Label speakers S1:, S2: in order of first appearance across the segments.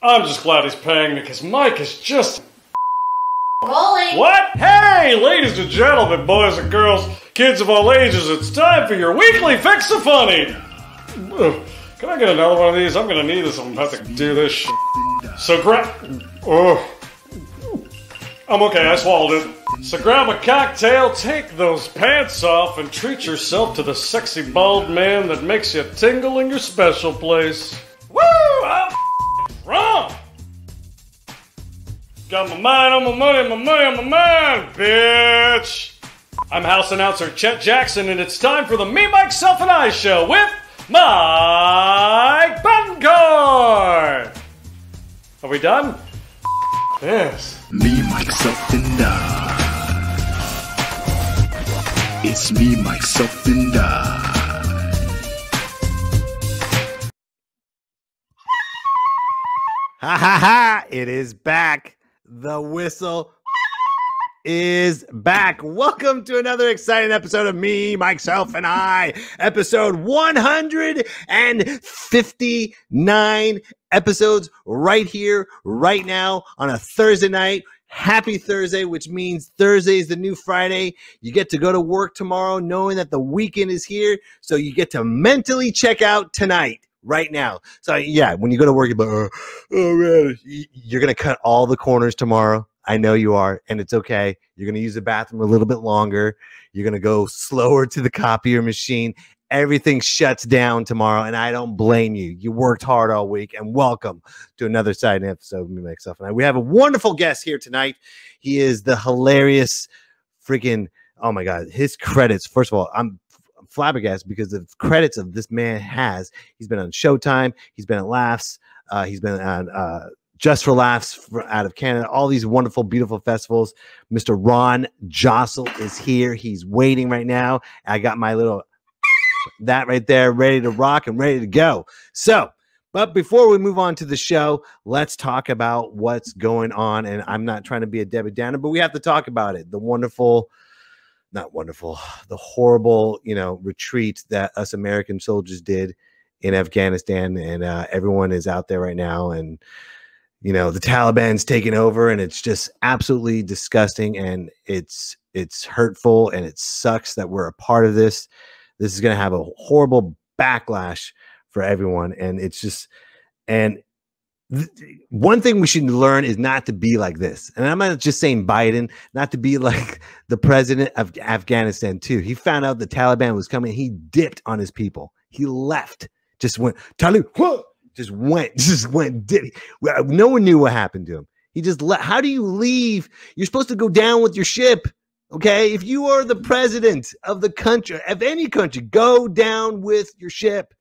S1: I'm just glad he's paying me because Mike is just
S2: rolling.
S1: What? Hey, ladies and gentlemen, boys and girls, kids of all ages, it's time for your weekly Fix the Funny. Can I get another one of these? I'm gonna need this. I'm about to do this shit. So I'm okay, I swallowed it. So grab a cocktail, take those pants off, and treat yourself to the sexy bald man that makes you tingle in your special place. Woo! I'm wrong! Got my mind on my money, my money on my mind, bitch! I'm house announcer Chet Jackson, and it's time for the Me, Myself, and I show with Mike Buncord! Are we done? Yes.
S3: Me, myself, and I. It's me, myself, and I.
S4: Ha ha ha! It is back. The whistle is back. Welcome to another exciting episode of Me, Myself, and I. Episode 159 episodes right here, right now on a Thursday night. Happy Thursday, which means Thursday is the new Friday. You get to go to work tomorrow knowing that the weekend is here. So you get to mentally check out tonight. Right now. So yeah, when you go to work, you're like, oh man, you're going to cut all the corners tomorrow. I know you are, and it's okay. You're going to use the bathroom a little bit longer. You're going to go slower to the copier machine. Everything shuts down tomorrow, and I don't blame you. You worked hard all week, and welcome to another exciting episode of Me, Myself, and I. We have a wonderful guest here tonight. He is the hilarious freaking, oh my God, his credits. First of all, I'm flabbergasted because the credits of this man he's been on Showtime, he's been at Laughs, he's been on Just for Laughs out of Canada, all these wonderful, beautiful festivals. Mr. Ron Josol is here. He's waiting right now. I got my little that right there ready to rock and ready to go. So, but before we move on to the show, let's talk about what's going on. And I'm not trying to be a Debbie Downer, but we have to talk about it. The horrible, retreat that us American soldiers did in Afghanistan, and everyone is out there right now, and the Taliban's taking over, and it's just absolutely disgusting, and it's hurtful, and it sucks that we're a part of this. This is going to have a horrible backlash for everyone, and it's just one thing we should learn is not to be like this. And I'm not just saying Biden, not to be like the president of Afghanistan too. He found out the Taliban was coming. He dipped on his people. He left, just went, Taliban, just went, dip. No one knew what happened to him. He just left. How do you leave? You're supposed to go down with your ship. Okay. If you are the president of the country, of any country, go down with your ship.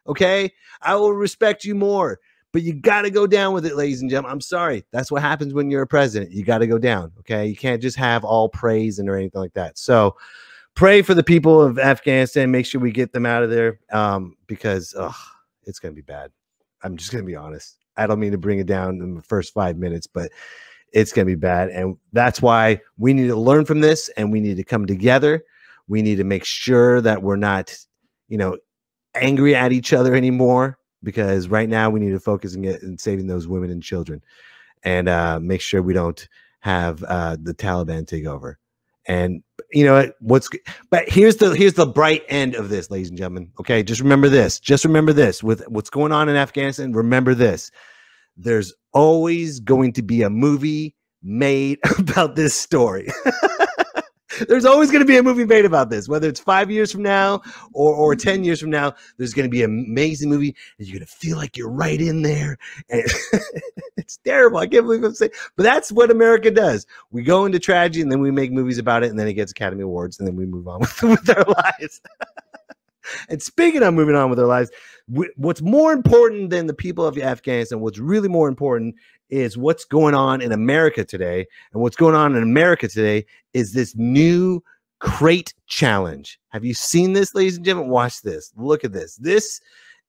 S4: Okay. I will respect you more. But you got to go down with it, ladies and gentlemen. I'm sorry. That's what happens when you're a president. You got to go down, okay? You can't just have all praise or anything like that. So pray for the people of Afghanistan. Make sure we get them out of there because it's going to be bad. I'm just going to be honest. I don't mean to bring it down in the first 5 minutes, but it's going to be bad. And that's why we need to learn from this, and we need to come together. We need to make sure that we're not, angry at each other anymore. Because right now we need to focus on saving those women and children, and make sure we don't have the Taliban take over. And but here's the bright end of this, ladies and gentlemen. Okay, just remember this. Just remember this. With what's going on in Afghanistan, remember this. There's always going to be a movie made about this story. There's always going to be a movie made about this, whether it's 5 years from now or 10 years from now. There's going to be an amazing movie, and you're going to feel like you're right in there. And it's terrible. I can't believe I'm saying, but that's what America does. We go into tragedy, and then we make movies about it, and then it gets Academy Awards, and then we move on with our lives. And speaking of moving on with our lives, what's more important than the people of Afghanistan, what's really more important is what's going on in America today. And what's going on in America today is this new crate challenge. Have you seen this, ladies and gentlemen? Watch this. Look at this. This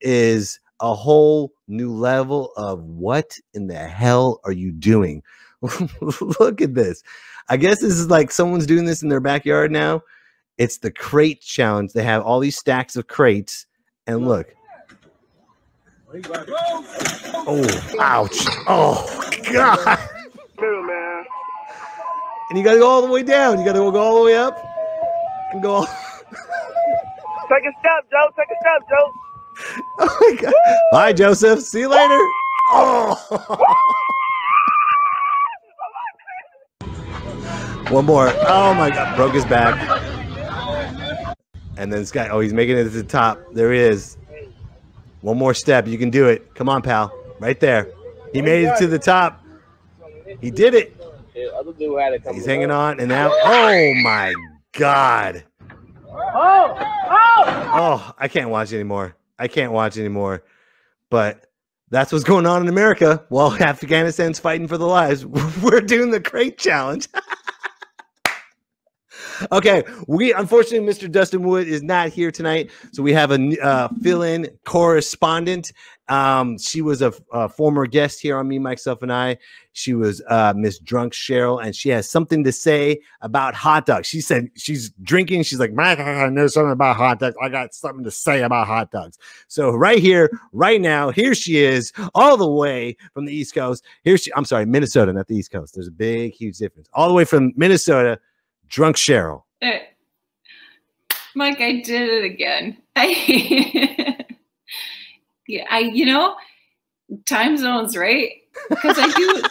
S4: is a whole new level of what in the hell are you doing? Look at this. I guess this is like someone's doing this in their backyard now. It's the crate challenge. They have all these stacks of crates, and look. Oh, ouch. Oh, God. And you got to go all the way down. You got to go all the way up and go all...
S5: Take a step, Joe. Take a step, Joe.
S4: Oh, my God. Bye, Joseph. See you later. Oh. One more. Oh, my God. Broke his back. And then this guy, oh, he's making it to the top. There he is. One more step. You can do it. Come on, pal. Right there. He made it to the top. He did it. He's hanging on. And now, oh, my God. Oh, I can't watch anymore. I can't watch anymore. But that's what's going on in America while Afghanistan's fighting for their lives. We're doing the crate challenge. Okay, unfortunately, Mr. Dustin Wood is not here tonight, so we have a fill-in correspondent. She was a former guest here on Me, Myself, and I. She was Miss Drunk Cheryl, and she has something to say about hot dogs. She said she's drinking. She's like, I know something about hot dogs. I got something to say about hot dogs. So right here, right now, here she is, all the way from the East Coast. I'm sorry, Minnesota, not the East Coast. There's a big, huge difference. All the way from Minnesota. Drunk Cheryl.
S6: Mike, I did it again. You know, time zones, right? Because I do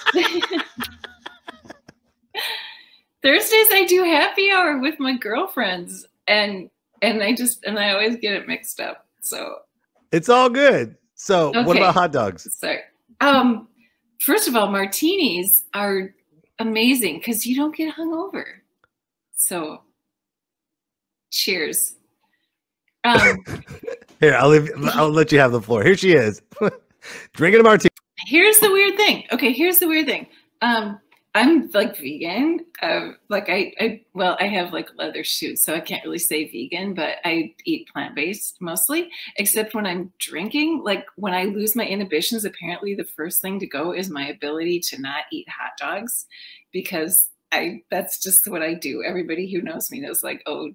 S6: Thursdays I do happy hour with my girlfriends, and I always get it mixed up. So
S4: it's all good. So okay. What about hot dogs?
S6: Sorry. First of all, martinis are amazing because you don't get hungover. So, cheers.
S4: Here, I'll let you have the floor. Here she is, drinking a martini.
S6: Here's the weird thing. Okay, here's the weird thing. I'm like vegan. Like I have like leather shoes, so I can't really say vegan, but I eat plant-based mostly, except when I'm drinking. Like when I lose my inhibitions, apparently the first thing to go is my ability to not eat hot dogs, because that's just what I do. Everybody who knows me knows, like, oh,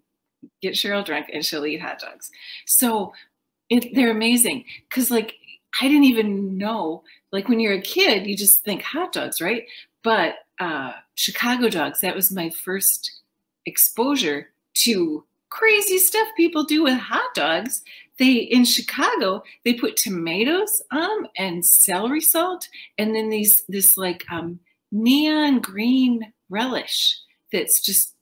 S6: get Cheryl drunk and she'll eat hot dogs. So they're amazing. Cause like, I didn't even know, like when you're a kid, you just think hot dogs, right? But Chicago dogs, that was my first exposure to crazy stuff people do with hot dogs. In Chicago, they put tomatoes on them and celery salt. And then this like neon green relish that's just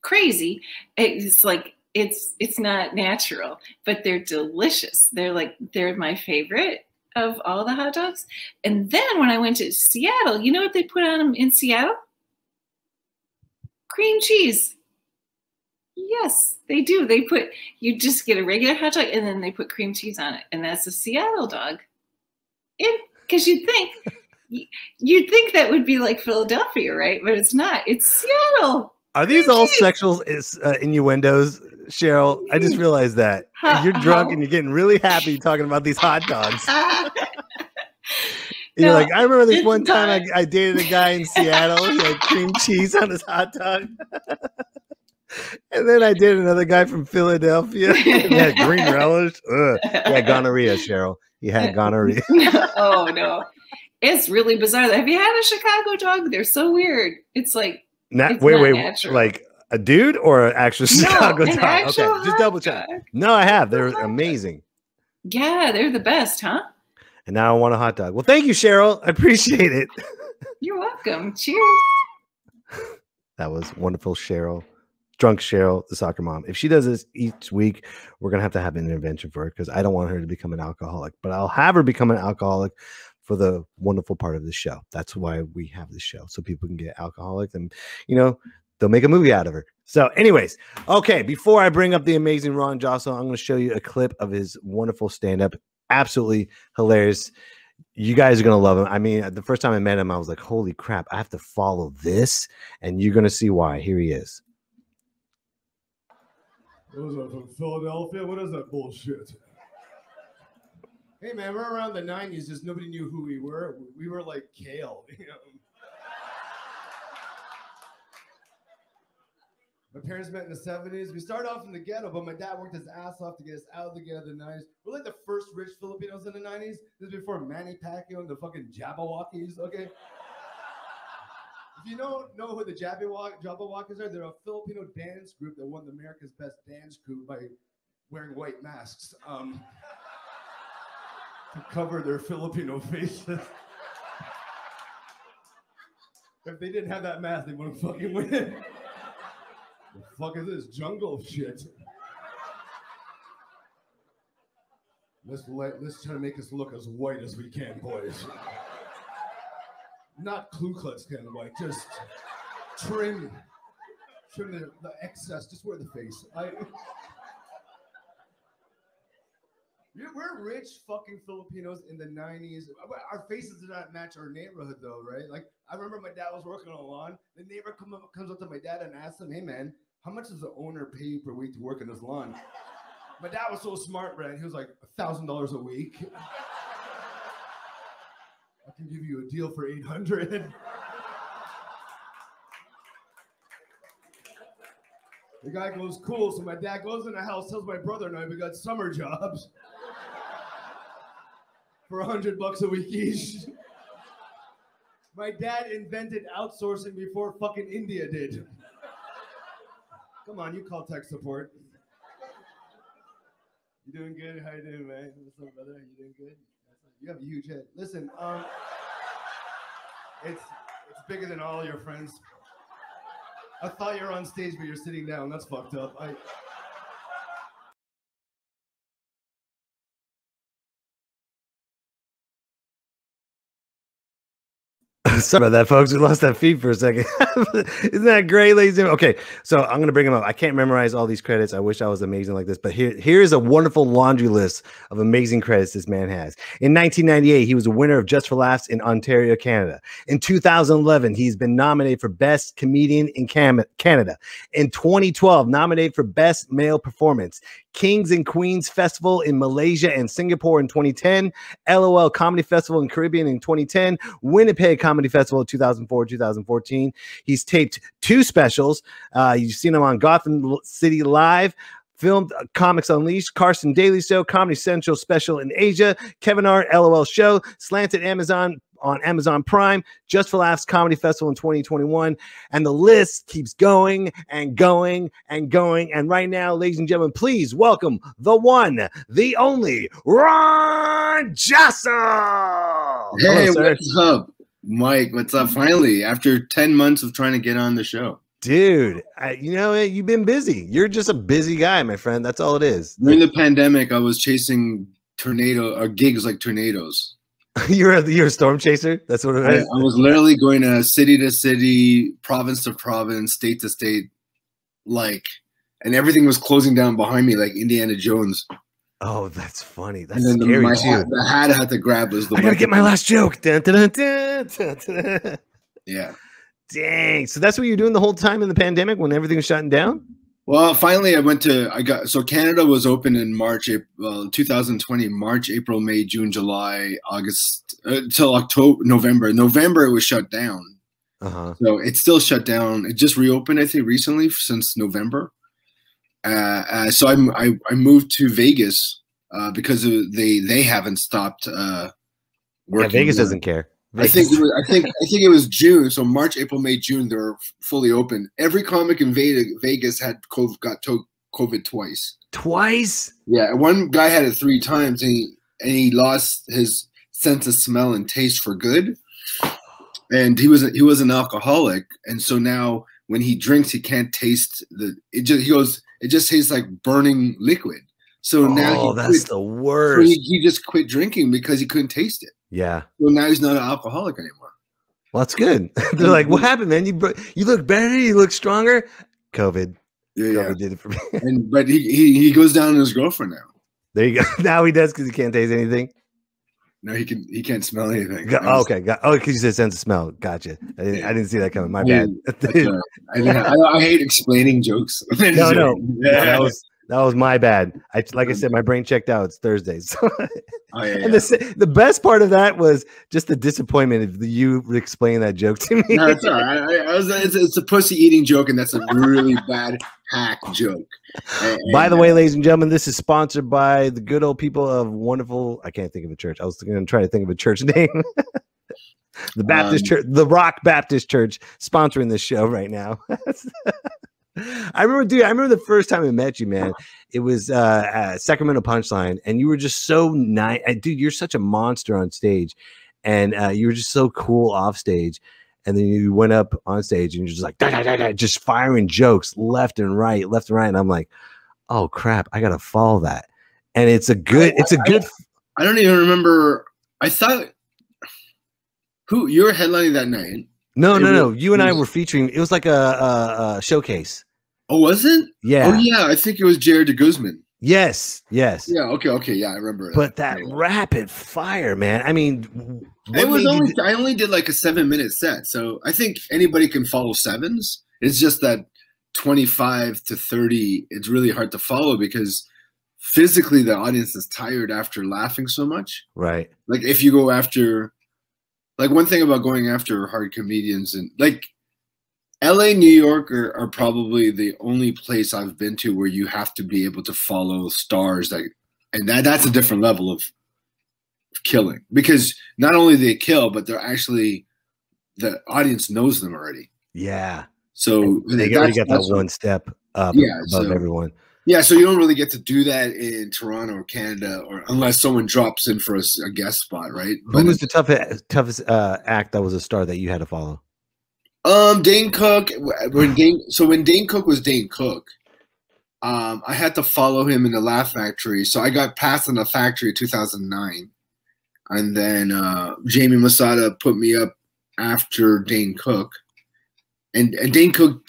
S6: crazy. It's like it's not natural, but they're delicious. They're my favorite of all the hot dogs. And then when I went to Seattle, you know what they put on them in Seattle? Cream cheese. Yes, they do. You just get a regular hot dog and then they put cream cheese on it, and that's a Seattle dog. Because You'd think that would be like Philadelphia, right? But it's not. It's Seattle.
S4: Are these all sexual innuendos, Cheryl? I just realized that. You're drunk and you're getting really happy talking about these hot dogs. You're like, I remember this one time I dated a guy in Seattle. He had cream cheese on his hot dog. And then I dated another guy from Philadelphia. He had green relish. Ugh. He had gonorrhea, Cheryl. He had gonorrhea.
S6: Oh, no. It's really bizarre. Have you had a Chicago dog? They're so weird. It's like
S4: wait, natural. Like a dude or an actual Chicago dog? Okay, just double check. No, I have. They're amazing.
S6: Yeah, they're the best, huh?
S4: And now I want a hot dog. Well, thank you, Cheryl. I appreciate it.
S6: You're welcome. Cheers.
S4: That was wonderful, Cheryl. Drunk Cheryl, the soccer mom. If she does this each week, we're gonna have to have an intervention for her, because I don't want her to become an alcoholic. But I'll have her become an alcoholic for the wonderful part of the show. That's why we have this show, so people can get alcoholics, and they'll make a movie out of her. So anyways, okay, before I bring up the amazing Ron Josol, I'm going to show you a clip of his wonderful stand-up. Absolutely hilarious. You guys are going to love him. I mean, the first time I met him, I was like, holy crap, I have to follow this, and you're going to see why. Here he is.
S7: What is that, from Philadelphia? What is that bullshit? Hey, man, we're around the 90s. Just nobody knew who we were. We were like Kale, My parents met in the 70s. We started off in the ghetto, but my dad worked his ass off to get us out of the ghetto in the 90s. We're like the first rich Filipinos in the 90s. This is before Manny Pacquiao and the fucking Jabberwockies, okay? If you don't know who the Jabberwockies are, they're a Filipino dance group that won America's Best Dance Group by wearing white masks to cover their Filipino faces. If they didn't have that mask, they wouldn't fucking win. The fuck is this jungle shit? Let's try to make us look as white as we can, boys. Not Ku Klux kind of white, just trim the excess, just wear the face. We're rich fucking Filipinos in the 90s. Our faces did not match our neighborhood though, right? Like, I remember my dad was working on a lawn. The neighbor comes up to my dad and asks him, hey man, how much does the owner pay per week to work in this lawn? My dad was so smart, man. He was like, $1,000 a week. I can give you a deal for $800. The guy goes, cool. So my dad goes in the house, tells my brother and I, we got summer jobs for $100 a week each. My dad invented outsourcing before fucking India did. Come on, you call tech support. You doing good? How you doing, man? What's up, brother? You doing good? You have a huge head. Listen, it's bigger than all your friends. I thought you were on stage, but you're sitting down. That's fucked up.
S4: Sorry about that, folks. We lost that feed for a second. Isn't that great, ladies and gentlemen? Okay, so I'm going to bring them up. I can't memorize all these credits. I wish I was amazing like this, but here's a wonderful laundry list of amazing credits this man has. In 1998, he was a winner of Just for Laughs in Ontario, Canada. In 2011, he's been nominated for Best Comedian in Canada. In 2012, nominated for Best Male Performance. Kings and Queens Festival in Malaysia and Singapore in 2010, LOL Comedy Festival in Caribbean in 2010, Winnipeg Comedy Festival in 2004-2014. He's taped 2 specials. You've seen him on Gotham City Live, filmed Comics Unleashed, Carson Daly Show, Comedy Central Special in Asia, Kevin Hart LOL Show, Slanted Amazon on Amazon Prime, Just for Laughs Comedy Festival in 2021, and the list keeps going and going and going. And right now, ladies and gentlemen, please welcome the one, the only, Ron Josol.
S8: Hey, hello, what's up, Mike? What's up? Finally, after 10 months of trying to get on the show.
S4: Dude, you know, you've been busy. You're just a busy guy, my friend. That's all it is.
S8: During the pandemic, I was chasing gigs like tornadoes.
S4: You're a storm chaser? That's what it is?
S8: I was literally going to city, province to province, state to state, and everything was closing down behind me like Indiana Jones.
S4: Oh, that's funny. That's
S8: and then
S4: scary too.
S8: The hat I had to grab was the
S4: I gotta get my last joke. Dun, dun, dun, dun, dun, dun.
S8: Yeah.
S4: Dang. So that's what you're doing the whole time in the pandemic when everything was shutting down?
S8: Well, finally, so Canada was open in March, 2020, March, April, May, June, July, August, till October, November. November, it was shut down. So it's still shut down. It just reopened, I think, recently since November. So I moved to Vegas because they haven't stopped working.
S4: Yeah, Vegas doesn't care.
S8: I think it was June. So March, April, May, June, they're fully open. Every comic in Vegas got COVID twice.
S4: Twice?
S8: Yeah, one guy had it 3 times, and he lost his sense of smell and taste for good. And he was an alcoholic, and so now when he drinks, he can't taste it just tastes like burning liquid. So now
S4: that's the worst.
S8: So he just quit drinking because he couldn't taste it.
S4: Yeah.
S8: So now he's not an alcoholic anymore.
S4: Well, that's good. They're like, what happened, man? You look better. You look stronger. COVID.
S8: Yeah,
S4: COVID did it for me.
S8: But he goes down on his girlfriend now.
S4: There you go. Now he does because he can't taste anything.
S8: No, he can't smell anything.
S4: Okay. Because you said sense of smell. Gotcha. I didn't see that coming. My bad.
S8: I hate explaining jokes.
S4: No.
S8: Yeah.
S4: That was my bad. Like I said, my brain checked out. It's Thursdays.
S8: Oh, yeah,
S4: And the best part of that was just the disappointment of you explaining that joke to me.
S8: No, it's all right. It's a pussy eating joke, and that's a really bad hack joke.
S4: By the way, ladies and gentlemen, this is sponsored by the good old people of wonderful. I can't think of a church. I was going to try to think of a church name. The Baptist Church, the Rock Baptist Church, sponsoring this show right now. I remember the first time I met you, man. It was Sacramento Punchline, and you were just so nice. Dude, you're such a monster on stage, and you were just so cool off stage. And then you went up on stage, and you're just like, da, da, da, da, just firing jokes left and right. And I'm like, oh crap, I gotta follow that. And it's a good.
S8: I don't even remember. I thought who you were headlining that night.
S4: No. You and I were featuring. It was like a showcase.
S8: Oh, was it?
S4: Yeah.
S8: Oh, yeah. I think it was Jared de Guzman.
S4: Yes.
S8: Yeah. Okay. Yeah, I remember.
S4: But that rapid fire, man. I mean,
S8: it was I only did like a 7-minute set, so I think anybody can follow sevens. It's just that 25 to 30, it's really hard to follow because physically the audience is tired after laughing so much.
S4: Right.
S8: Like if you go after. Like one thing about going after hard comedians and like LA, New York are probably the only place I've been to where you have to be able to follow stars and that's a different level of killing because not only they kill, but they're actually the audience knows them already.
S4: Yeah.
S8: So
S4: they already got that one step up above everyone.
S8: Yeah, so you don't really get to do that in Toronto or Canada, or unless someone drops in for a guest spot, right?
S4: Who was the toughest act that was a star that you had to follow?
S8: Dane Cook. When Dane Cook was Dane Cook, I had to follow him in the Laugh Factory. So I got passed in the Factory in 2009, and then Jamie Masada put me up after Dane Cook, and Dane Cook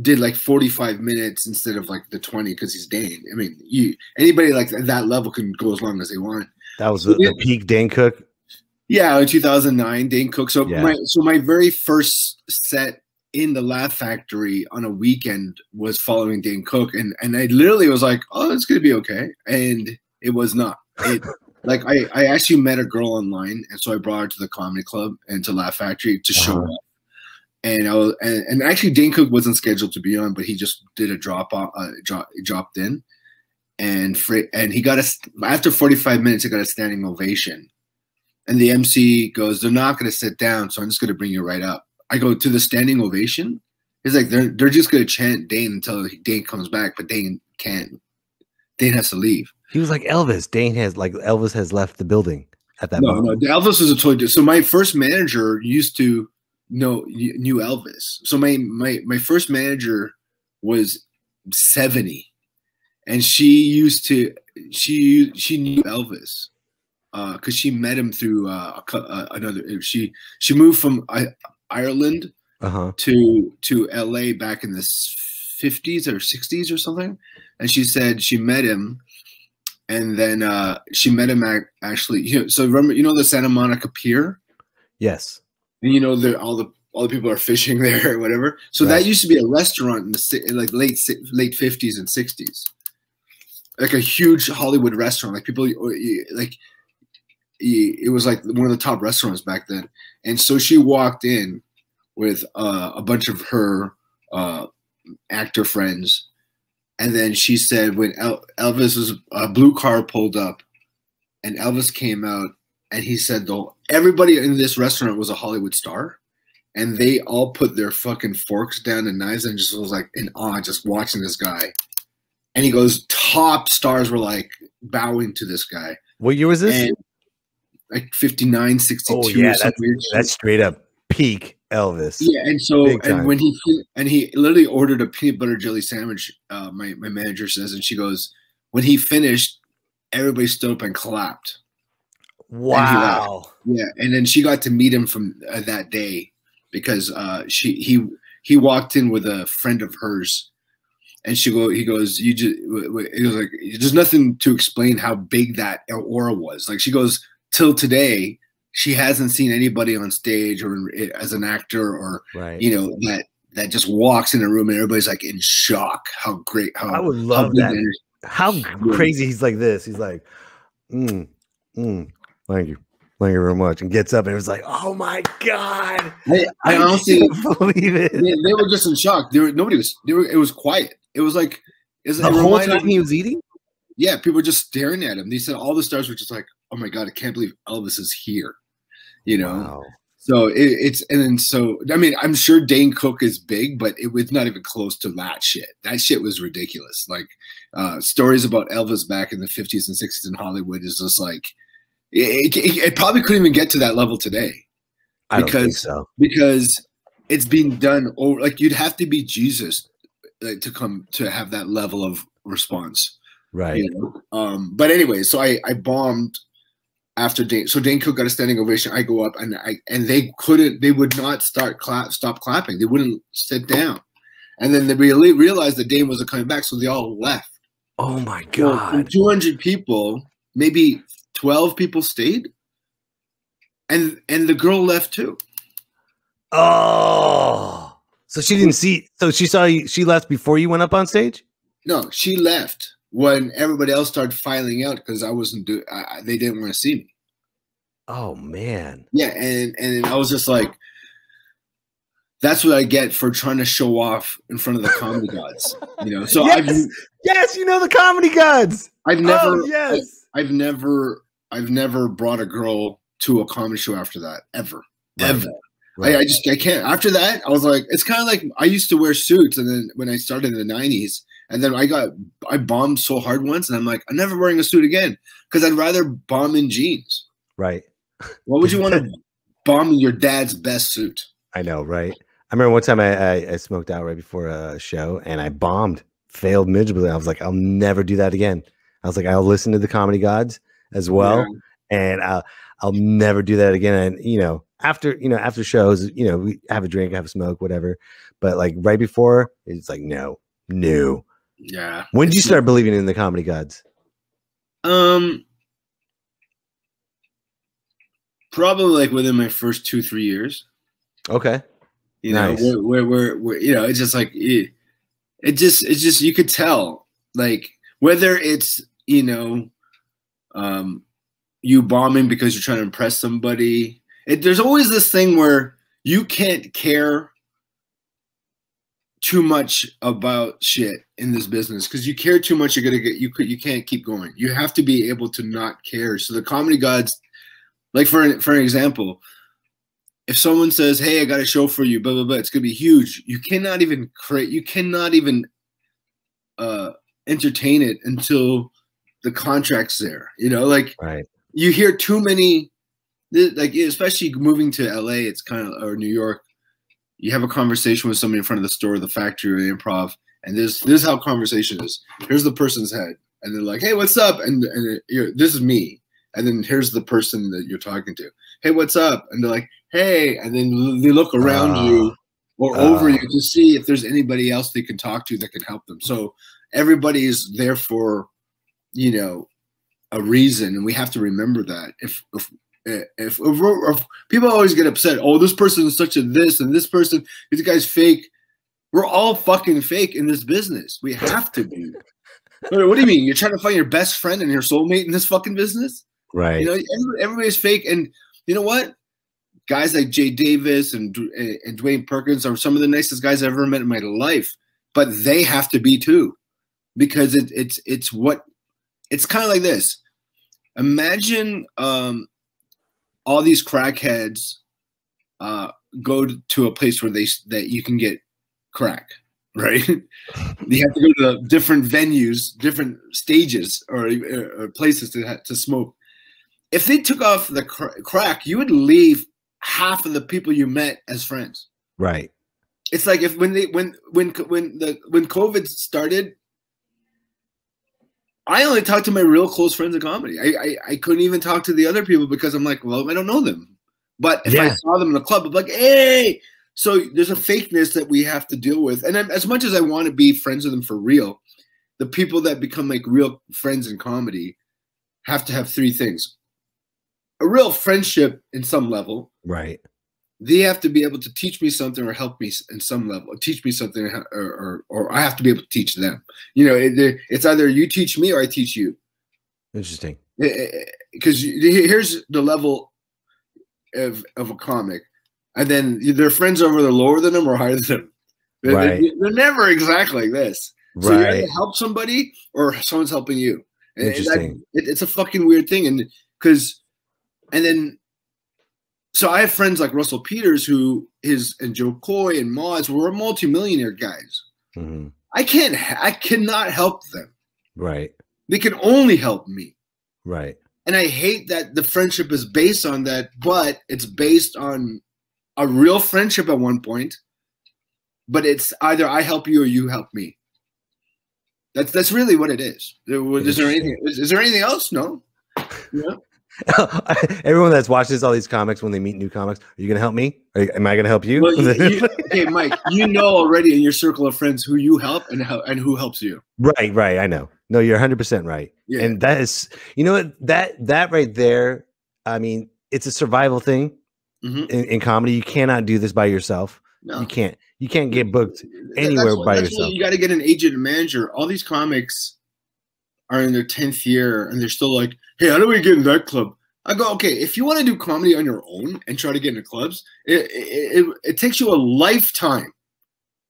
S8: did like 45 minutes instead of like the 20 because he's Dane. I mean, anybody like that level can go as long as they want.
S4: That was the peak Dane Cook.
S8: Yeah, in 2009, Dane Cook. So my very first set in the Laugh Factory on a weekend was following Dane Cook, and I literally was like, oh, it's gonna be okay, and it was not. Like I actually met a girl online, and so I brought her to the comedy club and to Laugh Factory to show up. And actually Dane Cook wasn't scheduled to be on, but he just did a dropped in, and he got after 45 minutes, he got a standing ovation, and the MC goes, "They're not going to sit down, so I'm just going to bring you right up." I go to the standing ovation. He's like, "They're just going to chant Dane until Dane comes back, but Dane can't. Dane has to leave." He
S4: was like Elvis. Elvis has left the building at that moment.
S8: No, Elvis was a totally different. So my first manager knew Elvis. So my first manager was 70, and she knew Elvis because she met him through another. She moved from Ireland to LA back in the 50s or 60s or something, and she said she met him. And then she met him actually. So remember, the Santa Monica Pier?
S4: Yes.
S8: And all the people are fishing there or whatever. So that used to be a restaurant in the like late 50s and 60s, like a huge Hollywood restaurant. Like people like it was like one of the top restaurants back then. And so she walked in with a bunch of her actor friends, and then she said when Elvis's blue car pulled up, and Elvis came out. And he said, though, everybody in this restaurant was a Hollywood star, and they all put their fucking forks down and knives and just was like in awe just watching this guy. And he goes, top stars were like bowing to this guy.
S4: What year was this?
S8: And like 59, 62.
S4: Oh, yeah, that's straight up peak Elvis.
S8: Yeah, and so when he literally ordered a peanut butter jelly sandwich, my manager says, and she goes, when he finished, everybody stood up and clapped.
S4: Wow.
S8: And then she got to meet him from that day because he walked in with a friend of hers, and he goes, like, there's nothing to explain how big that aura was. Like, she goes, till today, she hasn't seen anybody on stage or as an actor or that just walks in a room and everybody's like in shock. How great!
S4: I would love that. How crazy he's like this. He's like, thank you. Thank you very much. And gets up and it was like, oh my God.
S8: I honestly
S4: can't believe it.
S8: They were just in shock. It was quiet. It was like,
S4: the whole time he was eating?
S8: Yeah, people were just staring at him. They said all the stars were just like, oh my God, I can't believe Elvis is here. You know?
S4: Wow.
S8: So I mean, I'm sure Dane Cook is big, but it was not even close to that shit. That shit was ridiculous. Like stories about Elvis back in the 50s and 60s in Hollywood is just like, it probably couldn't even get to that level today.
S4: I don't think so.
S8: Because it's being done over, like you'd have to be Jesus to come to have that level of response.
S4: Right.
S8: You know? But anyway, so I bombed after Dane. So Dane Cook got a standing ovation. I go up and they would not stop clapping. They wouldn't sit down. And then they really realized that Dane wasn't coming back. So they all left.
S4: Oh my God.
S8: So 200 people, maybe 12 people stayed. And the girl left too.
S4: Oh, so she didn't see. So she saw you. She left before you went up on stage.
S8: No, she left when everybody else started filing out because I wasn't doing. They didn't want to see me.
S4: Oh man.
S8: Yeah, and I was just like, that's what I get for trying to show off in front of the comedy gods. You know. So
S4: yes, you know the comedy gods.
S8: I've never.
S4: Oh, yes.
S8: I've never brought a girl to a comedy show after that ever.
S4: Right.
S8: Ever.
S4: Right.
S8: I can't. After that, I was like, it's kind of like I used to wear suits, and then when I started in the 90s, and then I bombed so hard once, and I'm like, I'm never wearing a suit again because I'd rather bomb in jeans.
S4: Right.
S8: What would you want to bomb your dad's best suit?
S4: I know, right? I remember one time I smoked out right before a show, and I bombed, failed miserably. I was like, I'll never do that again. I was like, I'll listen to the comedy gods as well, and I'll never do that again. And after shows, we have a drink, have a smoke, whatever. But like right before, it's like no.
S8: Yeah.
S4: When did you start believing in the comedy gods?
S8: Probably like within my first 2-3 years.
S4: Okay.
S8: Nice. Where it's just like it just you could tell, like whether it's you bombing because you're trying to impress somebody. There's always this thing where you can't care too much about shit in this business because you care too much, you can't keep going. You have to be able to not care. So the comedy gods, like for an example, if someone says, "Hey, I got a show for you," blah blah blah, it's gonna be huge. You cannot even entertain it until the contract's there.
S4: Right.
S8: You hear too many, like especially moving to LA, it's kind of, or New York. You have a conversation with somebody in front of the store, the factory, or the improv, and this is how conversation is. Here's the person's head, and they're like, "Hey, what's up?" And this is me, and then here's the person that you're talking to. "Hey, what's up?" And they're like, "Hey," and then they look around you or over you to see if there's anybody else they can talk to that can help them. So everybody is there for, a reason, and we have to remember that. If people always get upset, oh, this person is such a this and this person, this guy's fake. We're all fucking fake in this business. We have to be. What do you mean? You're trying to find your best friend and your soulmate in this fucking business?
S4: Right.
S8: Everybody's fake. And you know what? Guys like Jay Davis and Dwayne Perkins are some of the nicest guys I've ever met in my life. But they have to be too, because it's kind of like this. Imagine all these crackheads go to a place where that you can get crack, right? You have to go to different venues, different stages, or places to smoke. If they took off the crack, you would leave half of the people you met as friends.
S4: Right.
S8: It's like when COVID started, I only talked to my real close friends in comedy. I couldn't even talk to the other people because I'm like, well, I don't know them. But if I saw them in the club, I'm like, hey. So there's a fakeness that we have to deal with. And as much as I want to be friends with them for real, the people that become like real friends in comedy have to have three things: a real friendship in some level,
S4: right?
S8: they have to be able to teach me something or help me in some level, teach me something, or I have to be able to teach them. You know, it's either you teach me or I teach you.
S4: Interesting.
S8: Because here's the level of a comic, and then their friends over there lower than them or higher than them.
S4: Right.
S8: They're never exactly like this. So you either help somebody or someone's helping you.
S4: Interesting.
S8: It's a fucking weird thing, so I have friends like Russell Peters and Joe Coy and Moz who are multimillionaire guys.
S4: Mm-hmm.
S8: I cannot help them.
S4: Right.
S8: They can only help me.
S4: Right.
S8: And I hate that the friendship is based on that, but it's based on a real friendship at one point. But it's either I help you or you help me. That's really what it is. Is there anything else? No. Yeah.
S4: Everyone that's watches all these comics, when they meet new comics, are you gonna help me? Am I gonna help you?
S8: Well, okay, Mike, you know already in your circle of friends who you help and who helps you.
S4: Right. I know. No, you're 100% right. Yeah. And that is, you know what, that right there. I mean, it's a survival thing in comedy. You cannot do this by yourself. No. You can't get booked anywhere by yourself.
S8: You got to get an agent and manager. All these comics are in their 10th year and they're still like, hey, how do we get in that club? I go, okay, if you want to do comedy on your own and try to get into clubs, it takes you a lifetime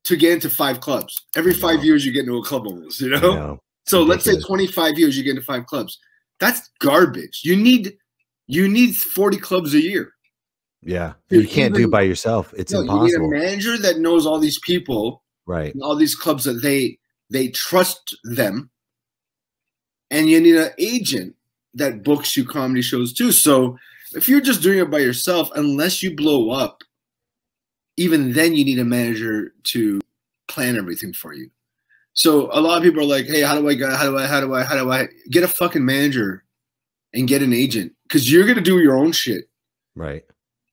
S8: to get into 5 clubs. Every 5 years you get into a club almost, you know? So let's say 25 years you get into 5 clubs. That's garbage. You need 40 clubs a year.
S4: Yeah. You can't do it by yourself. It's impossible.
S8: You need a manager that knows all these people.
S4: Right.
S8: All these clubs that they trust them. And you need an agent that books you comedy shows too. So if you're just doing it by yourself, unless you blow up, even then you need a manager to plan everything for you. So a lot of people are like, hey, how do I get a fucking manager and get an agent? Because you're going to do your own shit.
S4: Right.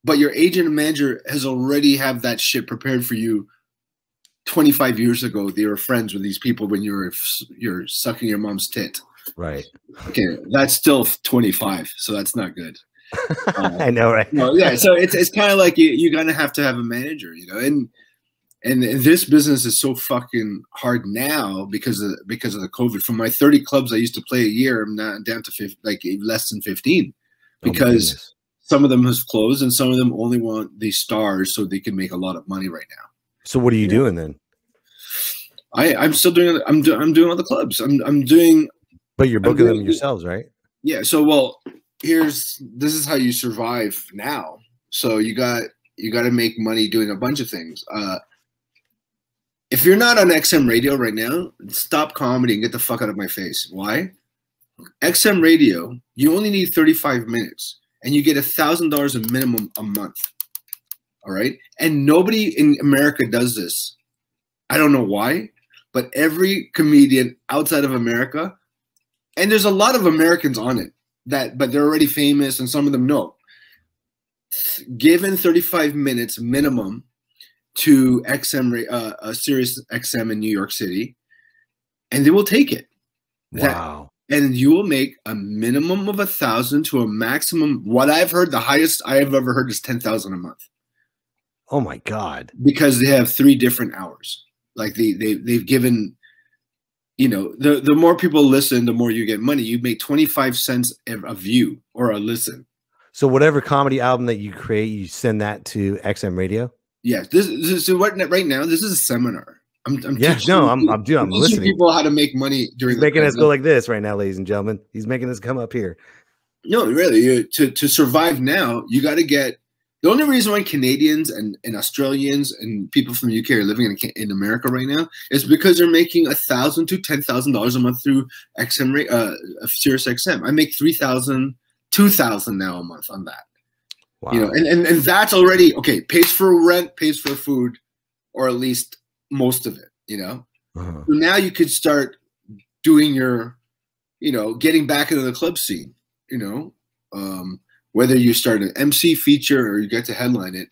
S8: But your agent and manager has already have that shit prepared for you. 25 years ago, they were friends with these people when you're sucking your mom's tit. Right. Okay, that's still 25, so that's not good.
S4: I know, right?
S8: No, yeah. So it's kind of like you're gonna have to have a manager, you know. And this business is so fucking hard now because of the COVID. From my 30 clubs I used to play a year, I'm now down to less than 15 because some of them has closed and some of them only want these stars so they can make a lot of money right now.
S4: So what are you doing then?
S8: I'm still doing. I'm doing all the clubs. I'm doing.
S4: But you're booking them yourselves, right?
S8: Yeah. So this is how you survive now. So you got to make money doing a bunch of things. If you're not on XM radio right now, stop comedy and get the fuck out of my face. Why? XM radio, you only need 35 minutes and you get $1,000 a minimum a month. All right. And nobody in America does this. I don't know why, but every comedian outside of America, and there's a lot of Americans on it but they're already famous and some of them know. Given 35 minutes minimum to Sirius XM in New York City, and they will take it.
S4: Wow.
S8: And you will make a minimum of 1,000 to a maximum. What I've heard, the highest I have ever heard is 10,000 a month.
S4: Oh my God.
S8: Because they have 3 different hours. Like they've given, you know, the more people listen, the more you get money. You make 25 cents a view or a listen.
S4: So whatever comedy album that you create, you send that to XM radio?
S8: Yes. Right now, this is a seminar. I'm
S4: teaching listening.
S8: People how to make money during.
S4: He's making us go like this right now, ladies and gentlemen. He's making us come up here.
S8: No, really. To survive now, you got to get. The only reason why Canadians and Australians and people from the UK are living in America right now is because they're making $1,000 to $10,000 a month through Sirius XM. I make $3,000, $2,000 now a month on that. Wow. You know, and that's already okay. Pays for rent, pays for food, or at least most of it. You know. So now you could start doing your, you know, getting back into the club scene. You know. Whether you start an MC feature or you get to headline it,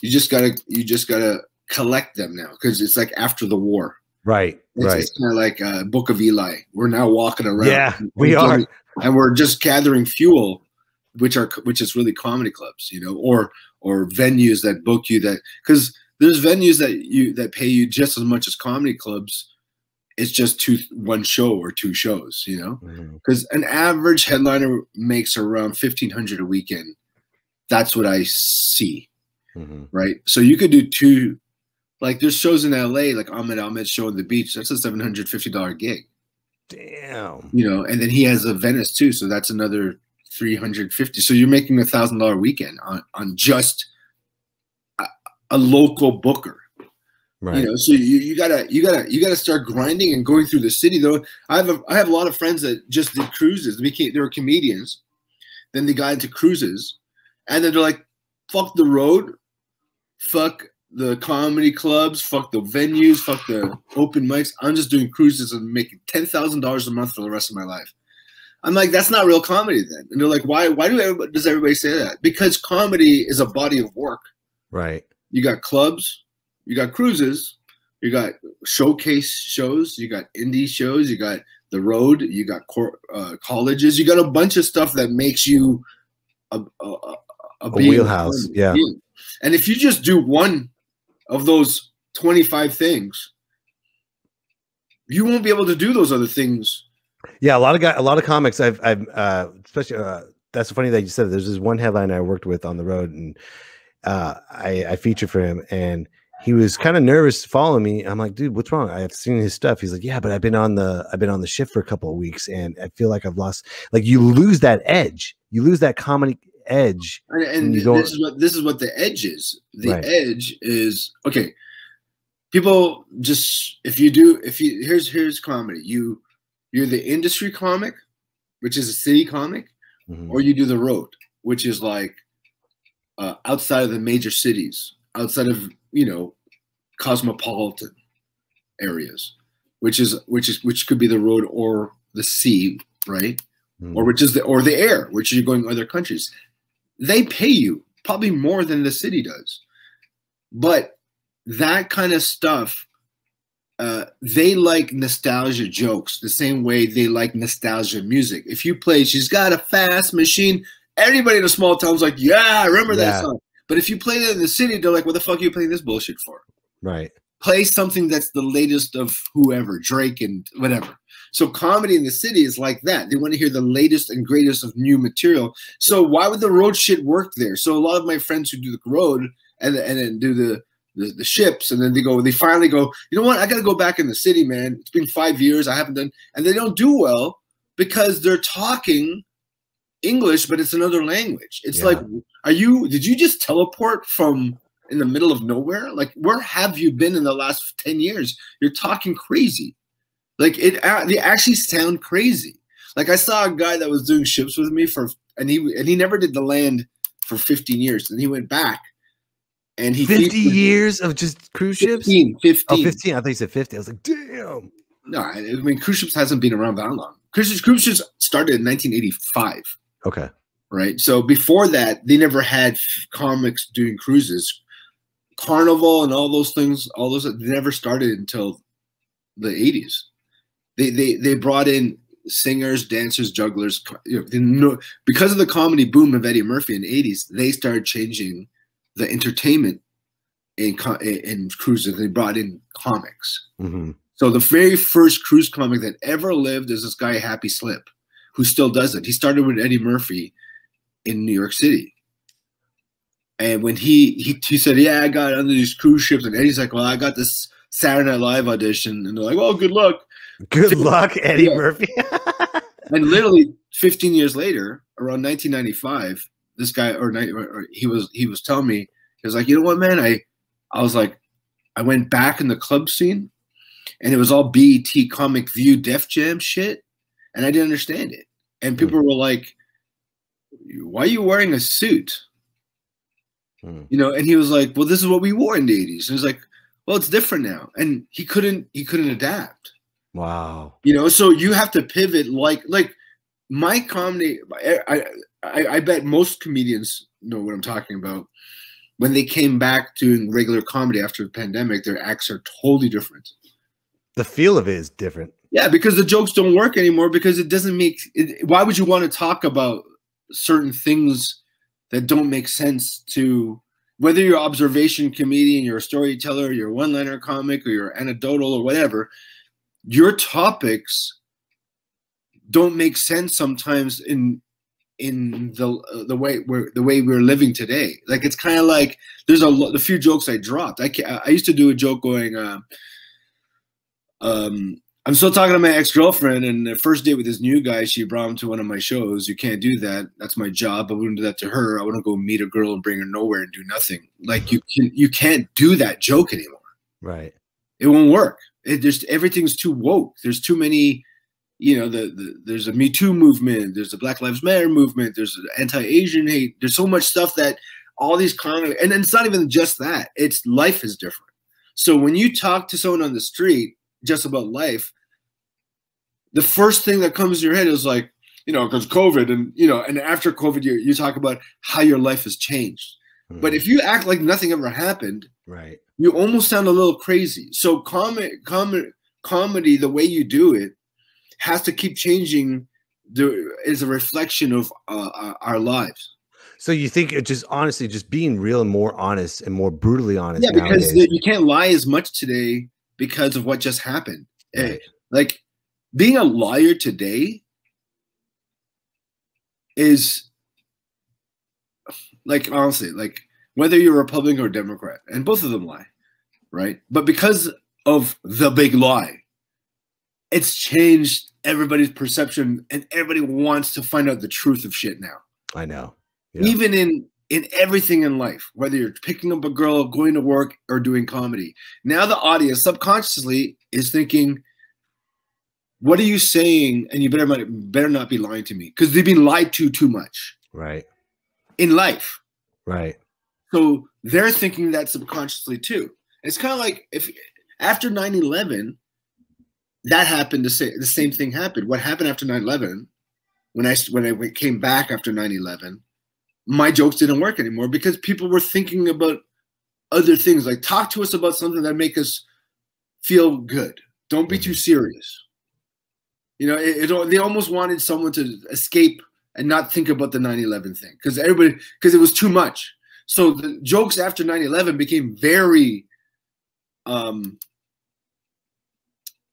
S8: you just gotta collect them now because it's like after the war.
S4: Right.
S8: It's kind of like Book of Eli. We're now walking around.
S4: Yeah, we are,
S8: and we're just gathering fuel, which is really comedy clubs, you know, or venues that book you, that because there's venues that pay you just as much as comedy clubs. It's just one show or two shows, you know, because an average headliner makes around $1,500 a weekend. That's what I see, right? So you could do two, like there's shows in LA, like Ahmed's show on the beach. That's a $750 gig.
S4: Damn.
S8: You know, and then he has a Venice too, so that's another $350. So you're making $1,000 weekend on just a local booker.
S4: Right.
S8: You know, so you gotta start grinding and going through the city. Though I have a lot of friends that just did cruises. They were comedians, then they got into cruises, and then they're like, "Fuck the road, fuck the comedy clubs, fuck the venues, fuck the open mics. I'm just doing cruises and making $10,000 a month for the rest of my life." I'm like, that's not real comedy then. And they're like, why does everybody say that? Because comedy is a body of work.
S4: Right.
S8: You got clubs. You got cruises, you got showcase shows, you got indie shows, you got the road, you got colleges, you got a bunch of stuff that makes you a
S4: wheelhouse. Yeah.
S8: And if you just do one of those 25 things, you won't be able to do those other things.
S4: Yeah, a lot of comics I've especially that's funny that you said. There's this one headliner I worked with on the road, and I featured for him, and he was kind of nervous following me. I'm like, dude, what's wrong? I've seen his stuff. He's like, yeah, but I've been on the shift for a couple of weeks, and I feel like I've lost. Like, you lose that edge. You lose that comedy edge.
S8: And this is what the edge is. The edge is, okay. People just here's comedy. You're the industry comic, which is a city comic, or you do the road, which is like outside of the major cities, outside of, you know, cosmopolitan areas, which could be the road or the sea, right? Or the air, which you're going to other countries. They pay you probably more than the city does, but that kind of stuff, they like nostalgia jokes the same way they like nostalgia music. If you play "She's Got a Fast Machine," everybody in a small town's like, yeah, I remember that song. But if you play that in the city, they're like, what the fuck are you playing this bullshit for?
S4: Right.
S8: Play something that's the latest of whoever, Drake and whatever. So comedy in the city is like that. They want to hear the latest and greatest of new material. So why would the road shit work there? So a lot of my friends who do the road and then do the ships, and then they finally go, you know what? I got to go back in the city, man. It's been 5 years. I haven't done, and they don't do well because they're talking English, but it's another language. It's like, did you just teleport from in the middle of nowhere? Like, where have you been in the last 10 years? You're talking crazy. Like, they actually sound crazy. Like, I saw a guy that was doing ships with me and he never did the land for 15 years. And he went back and he
S4: 50 years of just cruise ships?
S8: 15.
S4: Oh, 15. I thought you said 50. I was like, damn.
S8: No, I mean, cruise ships hasn't been around that long. Cruise ships started in 1985.
S4: Okay.
S8: Right. So before that, they never had comics doing cruises. Carnival and all those things, they never started until the 80s. They brought in singers, dancers, jugglers. Because of the comedy boom of Eddie Murphy in the 80s, they started changing the entertainment in cruises. They brought in comics. So the very first cruise comic that ever lived is this guy, Happy Slip, who still does it. He started with Eddie Murphy in New York City. And when he said, yeah, I got under these cruise ships, and Eddie's like, well, I got this Saturday Night Live audition. And they're like, well, good luck.
S4: Good luck, Eddie Murphy.
S8: And literally 15 years later, around 1995, this guy, he was telling me, he was like, you know what, man? I was like, I went back in the club scene, and it was all BET, Comic View, Def Jam shit, and I didn't understand it. And people were like, why are you wearing a suit? You know, and he was like, well, this is what we wore in the 80s. And he was like, well, it's different now. And he couldn't adapt.
S4: Wow.
S8: You know, so you have to pivot like my comedy. I bet most comedians know what I'm talking about. When they came back doing regular comedy after the pandemic, their acts are totally different.
S4: The feel of it is different.
S8: Yeah, because the jokes don't work anymore because it doesn't make it. Why would you want to talk about certain things that don't make sense to whether you're an observation comedian, you're a storyteller, you're a one-liner comic, or you're anecdotal or whatever, your topics don't make sense sometimes in the way we're living today. Like, it's kind of like there's a few jokes I dropped. I used to do a joke going, I'm still talking to my ex-girlfriend, and the first date with this new guy, she brought him to one of my shows. You can't do that. That's my job. I wouldn't do that to her. I wouldn't go meet a girl and bring her nowhere and do nothing. Like, you can't do that joke anymore.
S4: Right.
S8: It won't work. Everything's too woke. There's too many, there's a Me Too movement. There's a Black Lives Matter movement. There's anti-Asian hate. There's so much stuff that all these and it's not even just that. It's life is different. So when you talk to someone on the street just about life, the first thing that comes in your head is like, because COVID and after COVID, you talk about how your life has changed. Mm-hmm. But if you act like nothing ever happened,
S4: right,
S8: you almost sound a little crazy. So comedy, the way you do it, has to keep changing. Is a reflection of our lives. So you think it just honestly, just being real and more honest and more brutally honest. Yeah, because you can't lie as much today because of what just happened. Right. Like, being a liar today is like, honestly, like whether you're Republican or Democrat, and both of them lie, right? But because of the big lie, it's changed everybody's perception, and everybody wants to find out the truth of shit now. I know. Yeah. Even in everything in life, whether you're picking up a girl, going to work, or doing comedy. Now the audience subconsciously is thinking, what are you saying? And you better not be lying to me, because they've been lied to too much. Right. In life. Right. So they're thinking that subconsciously too. It's kind of like if after 9/11, that happened, the same thing happened. What happened after 9/11, when I came back after 9/11, my jokes didn't work anymore because people were thinking about other things. Like, talk to us about something that make us feel good. Don't be too serious. They almost wanted someone to escape and not think about the 9/11 thing because it was too much. So the jokes after 9/11 became very,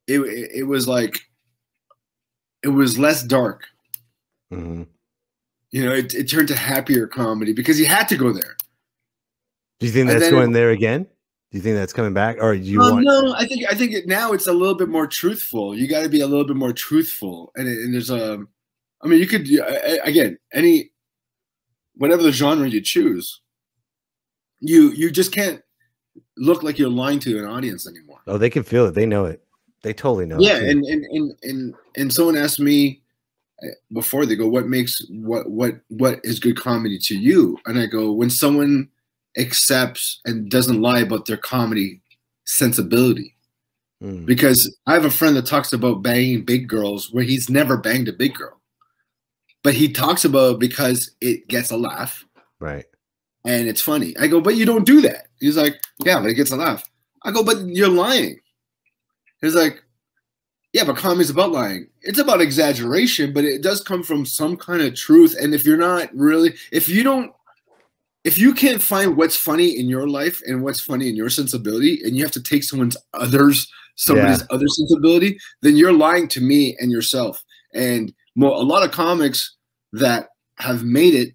S8: it was like, it was less dark. Mm-hmm. It turned to happier comedy because you had to go there. Do you think that's going there again? Do you think that's coming back, or do you want? No, I think now it's a little bit more truthful. You got to be a little bit more truthful, and there's you could again whatever the genre you choose, you just can't look like you're lying to an audience anymore. Oh, they can feel it. They know it. They totally know. Yeah, it and someone asked me before, they go, what is good comedy to you? And I go, when someone accepts and doesn't lie about their comedy sensibility. Because I have a friend that talks about banging big girls where he's never banged a big girl, but he talks about it because it gets a laugh, right? And it's funny. I go, but you don't do that. He's like, yeah, but it gets a laugh. I go, but you're lying. He's like, yeah, but comedy's about lying. It's about exaggeration, but it does come from some kind of truth. And if you're not really, if you can't find what's funny in your life and what's funny in your sensibility, and you have to take somebody's other sensibility, then you're lying to me and yourself. And a lot of comics that have made it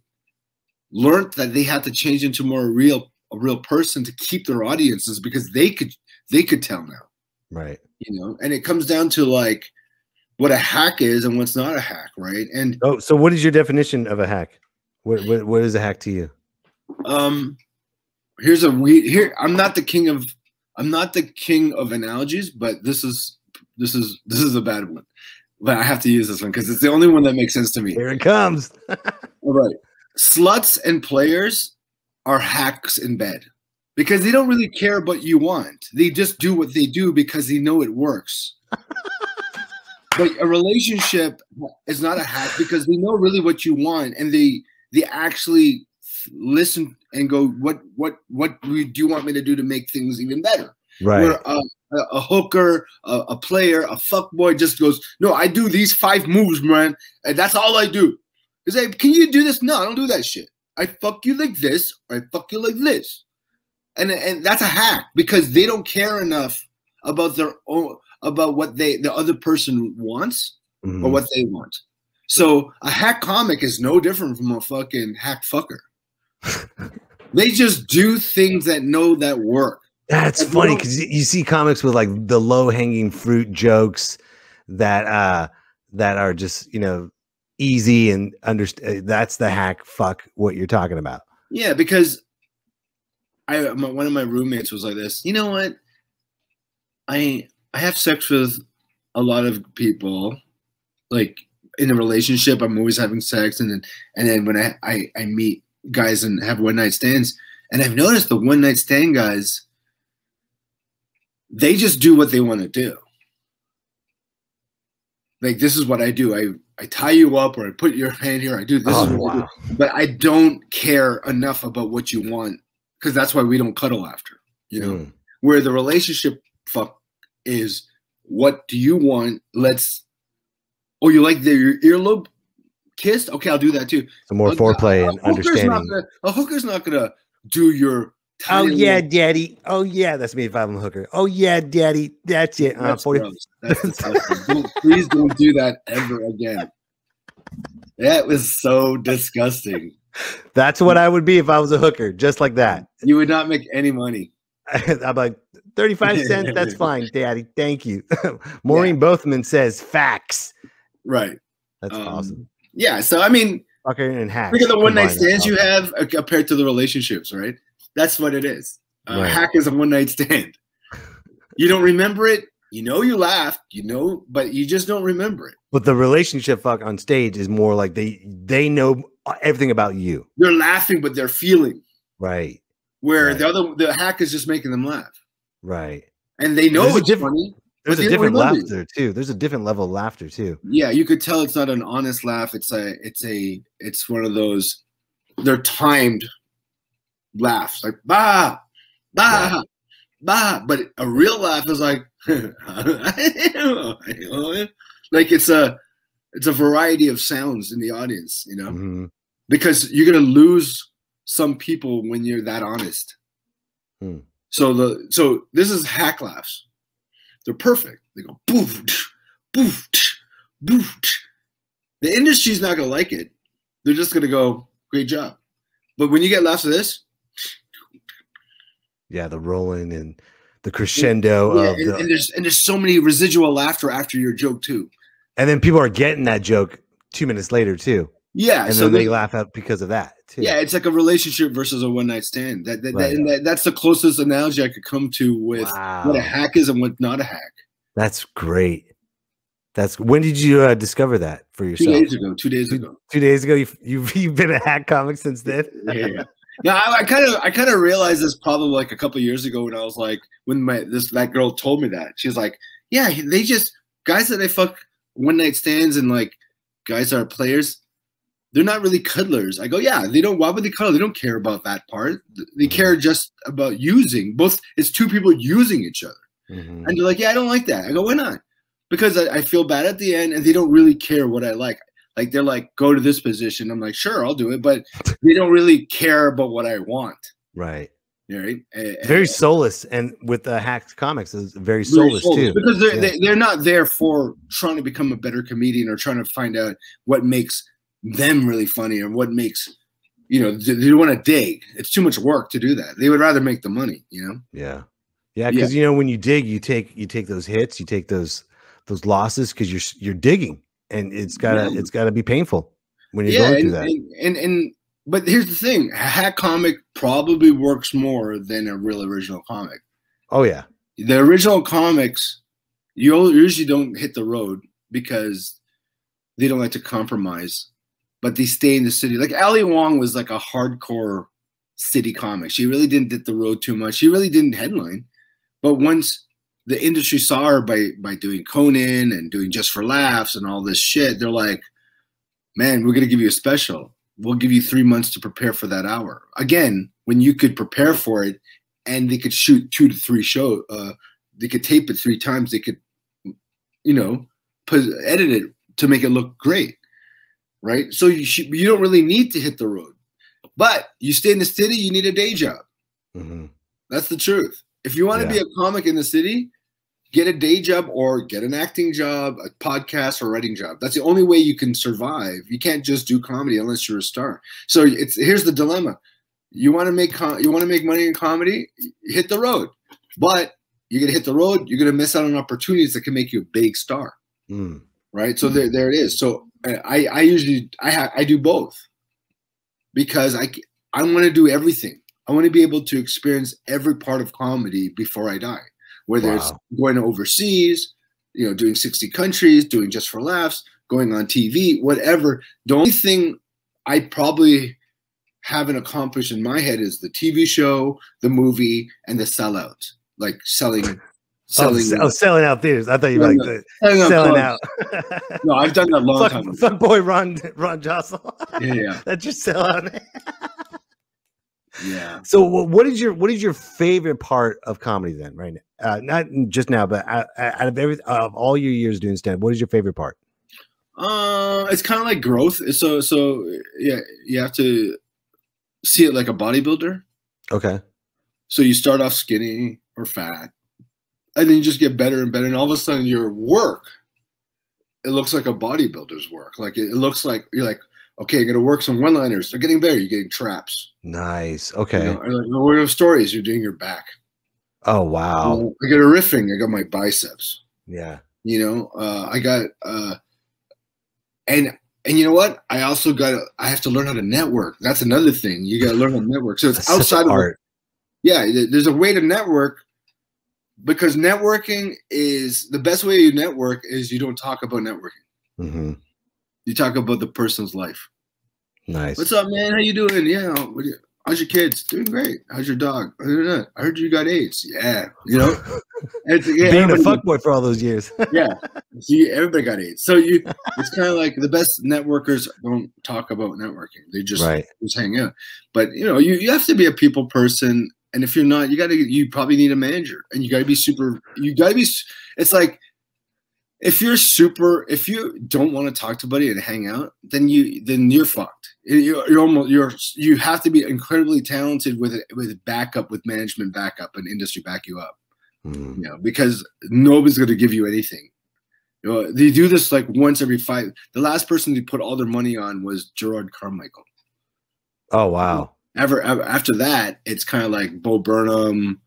S8: learned that they had to change into a real person to keep their audiences because they could tell now. Right. And it comes down to like what a hack is and what's not a hack, right? And so what is your definition of a hack? What is a hack to you? Here's I'm not the king of analogies, but this is a bad one. But I have to use this one because it's the only one that makes sense to me. Here it comes. All right. Sluts and players are hacks in bed because they don't really care what you want. They just do what they do because they know it works. But a relationship is not a hack because they know really what you want, and they actually listen and go, what do you want me to do to make things even better? Right. Where a hooker, a player, a fuckboy just goes, no, I do these 5 moves, man, and that's all I do. He's like, can you do this? No, I don't do that shit. I fuck you like this, or I fuck you like this. And that's a hack because they don't care enough about their own, about what the other person wants or what they want. So a hack comic is no different from a fucking hack fucker. They just do things that work.
S4: That's funny because you see comics with like the low hanging fruit jokes that are just, you know, easy and understand. That's the hack fuck what you're talking about.
S8: Yeah, because one of my roommates was like this. You know what? I have sex with a lot of people, like in a relationship. I'm always having sex, and then when I meet guys and have one night stands, and I've noticed the one night stand guys, they just do what they want to do. Like, this is what I do. I tie you up, or I put your hand here. I do this. Is what I do. But I don't care enough about what you want, because that's why we don't cuddle after. You know, where the relationship fuck is, what do you want? Oh, you like your earlobe kissed? Okay, I'll do that too.
S4: Some more foreplay and understanding.
S8: A hooker's not gonna do your.
S4: Oh yeah, daddy. Oh yeah, that's me if I'm a hooker. Oh yeah, daddy. That's it.
S8: That's disgusting. Please don't do that ever again. That was so disgusting.
S4: That's what I would be if I was a hooker, just like that.
S8: You would not make any money.
S4: I'm like 35 cents. That's fine, daddy. Thank you. Maureen Bothman says facts.
S8: Right.
S4: That's awesome.
S8: Yeah. So I mean,
S4: fucker and hack.
S8: Look at the one night stands you have compared to the relationships, right? That's what it is. Hack is a one night stand. You don't remember it. You know, you laughed, you know, but you just don't remember it.
S4: But the relationship fuck on stage is more like they know everything about you.
S8: They're laughing, but they're feeling.
S4: Right.
S8: Where the hack is just making them laugh.
S4: Right.
S8: And they know it's funny.
S4: There's a different laughter too. There's a different level of laughter too.
S8: Yeah, you could tell it's not an honest laugh. It's one of those, they're timed laughs, like bah, bah, bah. But a real laugh is like like it's a variety of sounds in the audience, you know, because you're gonna lose some people when you're that honest. So this is hack laughs. They're perfect. They go boof, boof, boof. The industry's not gonna like it. They're just gonna go, great job. But when you get laughs of this,
S4: yeah, the rolling and the crescendo of
S8: and there's so many residual laughter after your joke too.
S4: And then people are getting that joke 2 minutes later too.
S8: Yeah,
S4: and then they laugh out because of that too.
S8: Yeah, it's like a relationship versus a one night stand. That's the closest analogy I could come to with what a hack is and what's not a hack.
S4: That's great. When did you discover that for yourself?
S8: 2 days ago. 2 days ago.
S4: 2 days ago. You've been a hack comic since then.
S8: Yeah. Now I kind of realized this probably like a couple of years ago when I was like, when that girl told me that. She was like, yeah, they just, guys that they fuck one night stands and like guys that are players, they're not really cuddlers. I go, yeah, they don't. Why would they cuddle? They don't care about that part. They care just about using. Both, it's two people using each other. And they're like, yeah, I don't like that. I go, why not? Because I feel bad at the end, and they don't really care what I like. Like, they're like, go to this position. I'm like, sure, I'll do it. But they don't really care about what I want.
S4: Right.
S8: Right.
S4: Very soulless. And with the hacked comics, is very soulless too.
S8: Because they're not there for trying to become a better comedian or trying to find out what makes them really funny or what makes, you know, they want to dig. It's too much work to do that. They would rather make the money, you know?
S4: Yeah. Yeah. Because, you know, when you dig, you take those hits, you take those losses because you're digging. And it's gotta be painful when you're going through that.
S8: But here's the thing: a hack comic probably works more than a real original comic.
S4: Oh yeah,
S8: the original comics you usually don't hit the road because they don't like to compromise, but they stay in the city. Like Ali Wong was like a hardcore city comic. She really didn't hit the road too much. She really didn't headline, but once the industry saw her by doing Conan and doing Just for Laughs and all this shit, they're like, man, we're going to give you a special. We'll give you 3 months to prepare for that hour. Again, when you could prepare for it and they could shoot 2 to 3 shows, they could tape it 3 times. They could, you know, edit it to make it look great. Right. So you don't really need to hit the road. But you stay in the city, you need a day job.
S4: Mm-hmm.
S8: That's the truth. If you want to be a comic in the city, get a day job or get an acting job, a podcast or writing job. That's the only way you can survive. You can't just do comedy unless you're a star. So here's the dilemma. You want to make money in comedy, hit the road. But you're going to hit the road, you're going to miss out on opportunities that can make you a big star.
S4: Mm.
S8: Right? So there it is. So I usually do both. Because I want to do everything. I want to be able to experience every part of comedy before I die. Whether it's going to overseas, doing 60 countries, doing Just for Laughs, going on TV, whatever. The only thing I probably haven't accomplished in my head is the TV show, the movie, and the sellout. Like selling.
S4: Selling out theaters. I thought you were like selling out.
S8: No, I've done that a long time ago.
S4: Fuck boy Ron Josol.
S8: Yeah.
S4: That just sell out.
S8: Yeah.
S4: So what is your favorite part of comedy then? Right now, not just now, but out of all your years doing stand-up, what is your favorite part?
S8: It's kind of like growth. So yeah, you have to see it like a bodybuilder.
S4: Okay. So
S8: you start off skinny or fat. And then you just get better and better. And all of a sudden your work, it looks like a bodybuilder's work. Like it looks like you're like, okay, I'm going to work some one-liners. They're getting better. You're getting traps.
S4: Nice. Okay.
S8: What are stories? You're doing your back.
S4: Oh, wow.
S8: I get a riffing. I got my biceps.
S4: Yeah.
S8: I got, and you know what? I have to learn how to network. That's another thing. You got to learn how to network. So it's outside of art. Yeah. There's a way to network. Because networking is the best way you network is you don't talk about networking. Mm-hmm. You talk about the person's life.
S4: Nice.
S8: What's up, man? How you doing? Yeah. How's your kids? Doing great. How's your dog? I heard you got AIDS. Yeah. Being
S4: a fuckboy for all those years.
S8: Yeah. See, everybody got AIDS. So it's kind of like the best networkers don't talk about networking. They just hang out. But you have to be a people person. And if you're not, you probably need a manager, and you gotta be it's like, if you don't want to talk to anybody and hang out, then you're fucked. You have to be incredibly talented with backup, with management backup and industry back you up, because nobody's going to give you anything. They do this like once every 5. The last person they put all their money on was Gerard Carmichael.
S4: Oh, wow.
S8: After that, it's kind of like Bo Burnham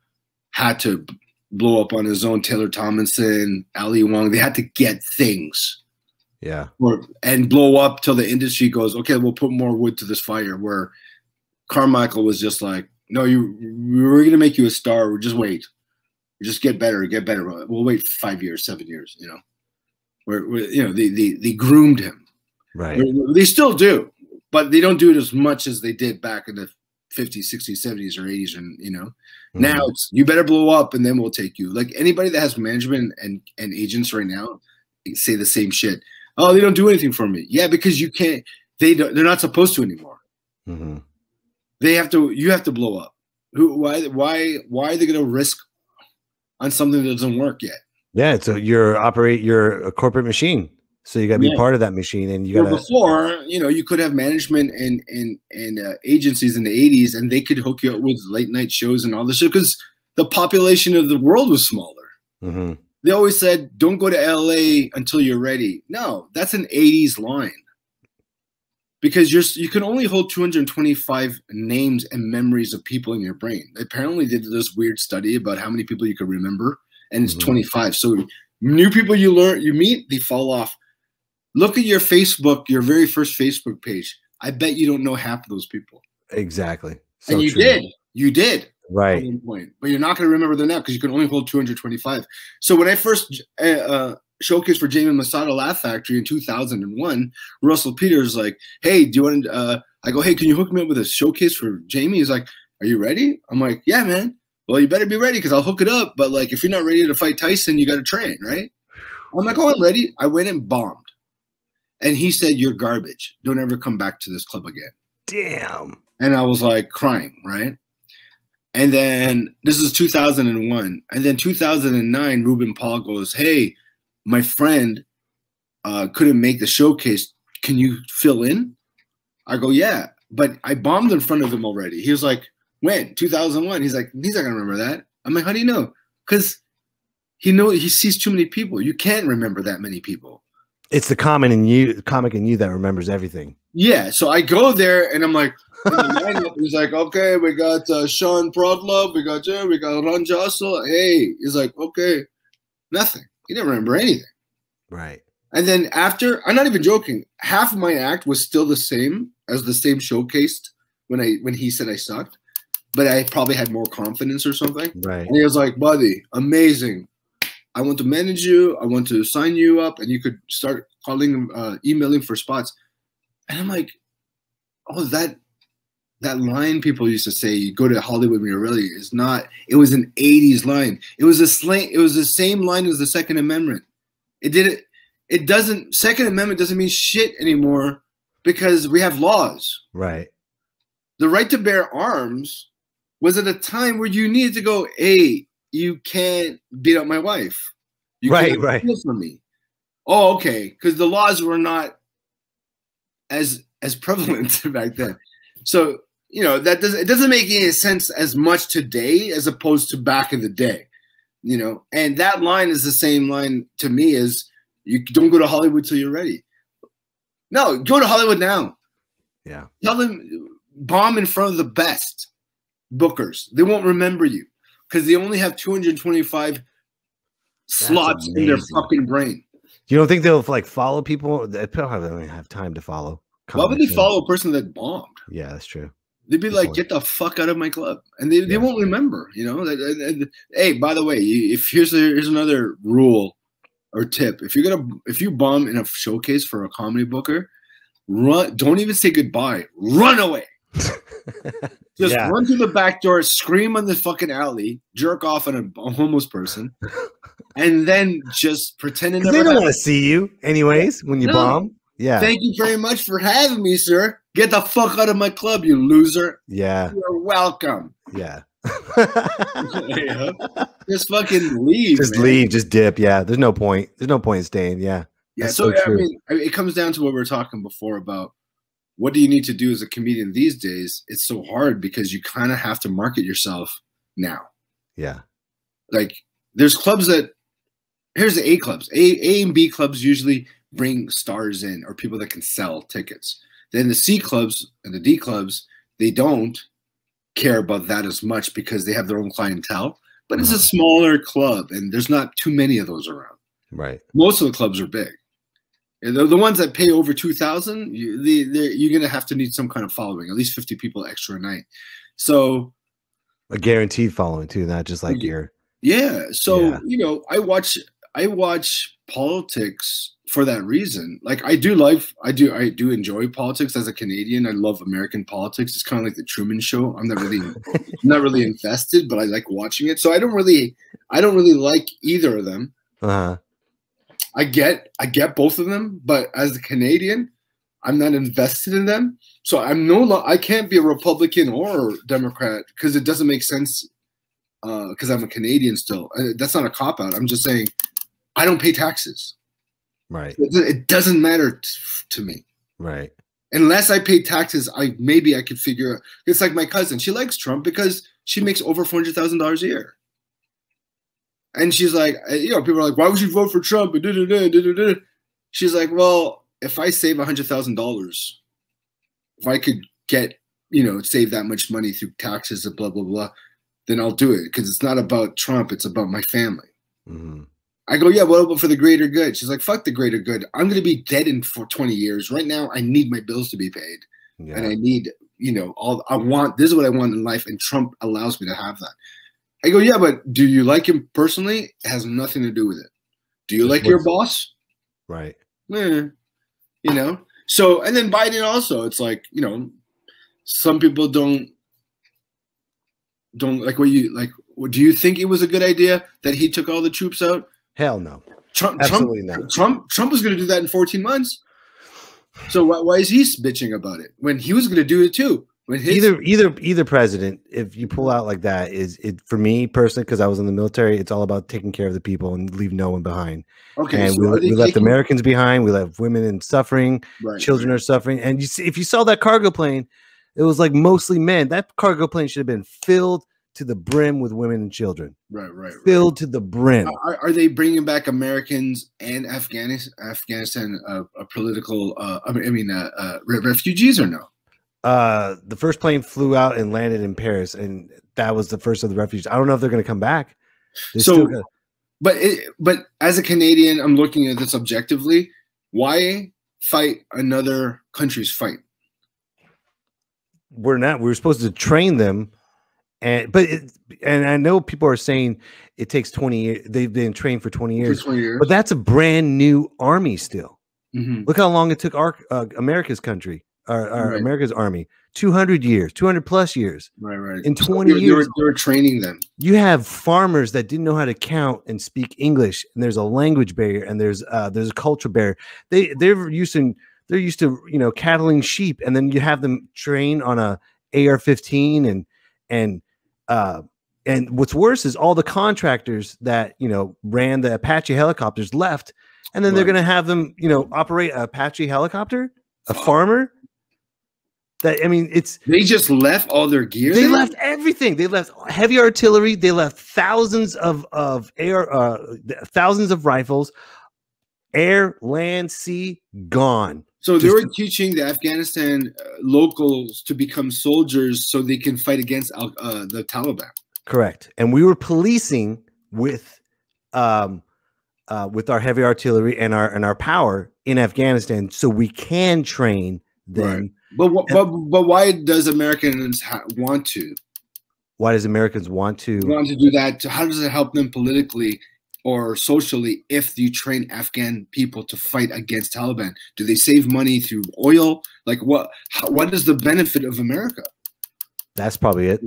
S8: had to blow up on his own. Taylor Tomlinson, Ali Wong, they had to get things, and blow up till the industry goes, okay, we'll put more wood to this fire. Where Carmichael was just like, no, we're gonna make you a star. Just wait, just get better. We'll wait 5 years, 7 years. They groomed him, right? They still do. But they don't do it as much as they did back in the 50s, 60s, 70s, or 80s. And, now it's, you better blow up and then we'll take you. Like anybody that has management and agents right now say the same shit. Oh, they don't do anything for me. Yeah, because you can't, they're not supposed to anymore. Mm-hmm. You have to blow up. Why are they going to risk on something that doesn't work yet? Yeah,
S4: so you're a corporate machine. So you got to be part of that machine, and you got to.
S8: Before, you could have management and agencies in the 80s, and they could hook you up with late night shows and all this shit because the population of the world was smaller. Mm-hmm. They always said, "Don't go to LA until you're ready." No, that's an 80s line. Because you can only hold 225 names and memories of people in your brain. They apparently did this weird study about how many people you could remember, and it's 25. So new people you meet, they fall off. Look at your Facebook, your very first Facebook page. I bet you don't know half of those people.
S4: Exactly.
S8: So and you did.
S4: Right.
S8: At one point. But you're not going to remember them now because you can only hold 225. So when I first showcased for Jamie Masada Laugh Factory in 2001, Russell Peters like, hey, do you want to, I go, hey, can you hook me up with a showcase for Jamie? He's like, are you ready? I'm like, yeah, man. Well, you better be ready because I'll hook it up. But like, if you're not ready to fight Tyson, you got to train, right? I'm like, oh, I'm ready. I went and bombed. And he said, you're garbage. Don't ever come back to this club again.
S4: Damn.
S8: And I was like crying, right? And then this is 2001. And then 2009, Ruben Paul goes, hey, my friend couldn't make the showcase. Can you fill in? I go, yeah. but I bombed in front of him already. He was like, when? 2001. He's like, he's not gonna remember that. I'm like, how do you know? Because he sees too many people. You can't remember that many people.
S4: It's the comic in you that remembers everything.
S8: Yeah. So I go there and I'm like, he's like, okay, we got Sean Prodlove, we got Jim, we got Ron Josol. Hey, he's like, okay, nothing. He didn't remember anything.
S4: Right.
S8: And then after, I'm not even joking, half of my act was still the same as the same showcased when he said I sucked, but I probably had more confidence or something.
S4: Right.
S8: And he was like, buddy, amazing. I want to manage you. I want to sign you up, and you could start calling, emailing for spots. And I'm like, oh, that line people used to say, you go to Hollywood when you're ready, is not. It was an '80s line. It was a slang. It was the same line as the Second Amendment. It doesn't. Second Amendment doesn't mean shit anymore because we have laws.
S4: Right.
S8: The right to bear arms was at a time where you needed to go, hey, you can't beat up my wife. You can't steal from me. Oh, okay, because the laws were not as prevalent back then. So it doesn't make any sense as much today as opposed to back in the day. And that line is the same line to me as you don't go to Hollywood till you're ready. No, go to Hollywood now.
S4: Yeah.
S8: Tell them bomb in front of the best bookers. They won't remember you because they only have 225 slots in their fucking brain.
S4: You don't think they'll like follow people? They probably don't have time to follow.
S8: Why would they follow a person that bombed?
S4: Yeah, that's true.
S8: They'd be like, get the fuck out of my club. And they won't remember, Hey, by the way, if here's another rule or tip. If you bomb in a showcase for a comedy booker, don't even say goodbye. Run away. Just run through the back door, scream on the fucking alley, jerk off on a homeless person, and then just pretend it never happened.
S4: They don't want to see you anyways when you bomb. Yeah.
S8: Thank you very much for having me, sir. Get the fuck out of my club, you loser.
S4: Yeah.
S8: You're welcome.
S4: Yeah.
S8: Just fucking leave.
S4: Just leave. Just dip. Yeah. There's no point. There's no point in staying. Yeah.
S8: Yeah. So I mean, it comes down to what we were talking before about what do you need to do as a comedian these days. It's so hard because you kind of have to market yourself now.
S4: Yeah.
S8: Like there's clubs here's the A clubs. A and B clubs usually bring stars in or people that can sell tickets. Then the C clubs and the D clubs, they don't care about that as much because they have their own clientele. But it's a smaller club, and there's not too many of those around.
S4: Right.
S8: Most of the clubs are big. And the ones that pay over 2,000, you're going to have to need some kind of following, at least 50 people extra a night. So
S4: a guaranteed following too, not just like your.
S8: Yeah. So I watch politics for that reason. Like I do enjoy politics as a Canadian. I love American politics. It's kind of like the Truman Show. I'm not really invested, but I like watching it. So I don't really like either of them. I get both of them, but as a Canadian, I'm not invested in them. So I can't be a Republican or Democrat because it doesn't make sense. Because I'm a Canadian still. That's not a cop-out. I'm just saying I don't pay taxes.
S4: Right.
S8: It doesn't matter to me.
S4: Right.
S8: Unless I pay taxes, maybe I could figure out. It's like my cousin. She likes Trump because she makes over $400,000 a year. And she's like, people are like, why would you vote for Trump? She's like, well, if I save $100,000, if I could get, save that much money through taxes and blah, blah, blah, then I'll do it because it's not about Trump. It's about my family.
S4: Mm-hmm. I
S8: go, yeah, what about for the greater good? She's like, fuck the greater good. I'm going to be dead for 20 years. Right now, I need my bills to be paid. Yeah. And I need, this is what I want in life. And Trump allows me to have that. I go, yeah, but do you like him personally? It has nothing to do with it. Do you like your boss?
S4: Right.
S8: Yeah. So, and then Biden also, it's like, some people don't like what you like. Do you think it was a good idea that he took all the troops out?
S4: Hell no.
S8: Absolutely not. Trump was going to do that in 14 months. So why is he bitching about it when he was going to do it too? When
S4: either president, if you pull out like that, is it for me personally, because I was in the military, it's all about taking care of the people and leave no one behind. Okay, and so we left Americans behind. We left women in suffering. Right, children are suffering. And if you saw that cargo plane, It was like mostly men. That cargo plane should have been filled to the brim with women and children.
S8: Right.
S4: Filled to the brim.
S8: Are they bringing back Americans and Afghanistan political? Refugees or no?
S4: The first plane flew out and landed in Paris, and that was the first of the refugees. I don't know if they're going to come back.
S8: But as a Canadian, I'm looking at this objectively. Why fight another country's fight?
S4: We're not. We're supposed to train them. And I know people are saying it takes 20 years. They've been trained for 20 years. But that's a brand new army still. Look how long it took our America's country, our America's army. 200 years, 200 plus years.
S8: Right.
S4: In 20 years.
S8: They were training them.
S4: You have farmers that didn't know how to count and speak English, and there's a language barrier, and there's a cultural barrier. They're used to cattling sheep, and then you have them train on a AR-15 and what's worse is all the contractors that ran the Apache helicopters left, and then they're going to have them operate a Apache helicopter, a farmer.
S8: They just left all their gear.
S4: They left everything. They left heavy artillery. They left thousands of rifles, air, land, sea, gone.
S8: So they were teaching the Afghanistan locals to become soldiers so they can fight against the Taliban.
S4: Correct. And we were policing with our heavy artillery and our power in Afghanistan, so we can train them.
S8: Right. But why does Americans want to?
S4: Why does Americans want to
S8: do that? How does it help them politically or socially if you train Afghan people to fight against Taliban? Do they save money through oil? Like what is the benefit of America?
S4: That's probably it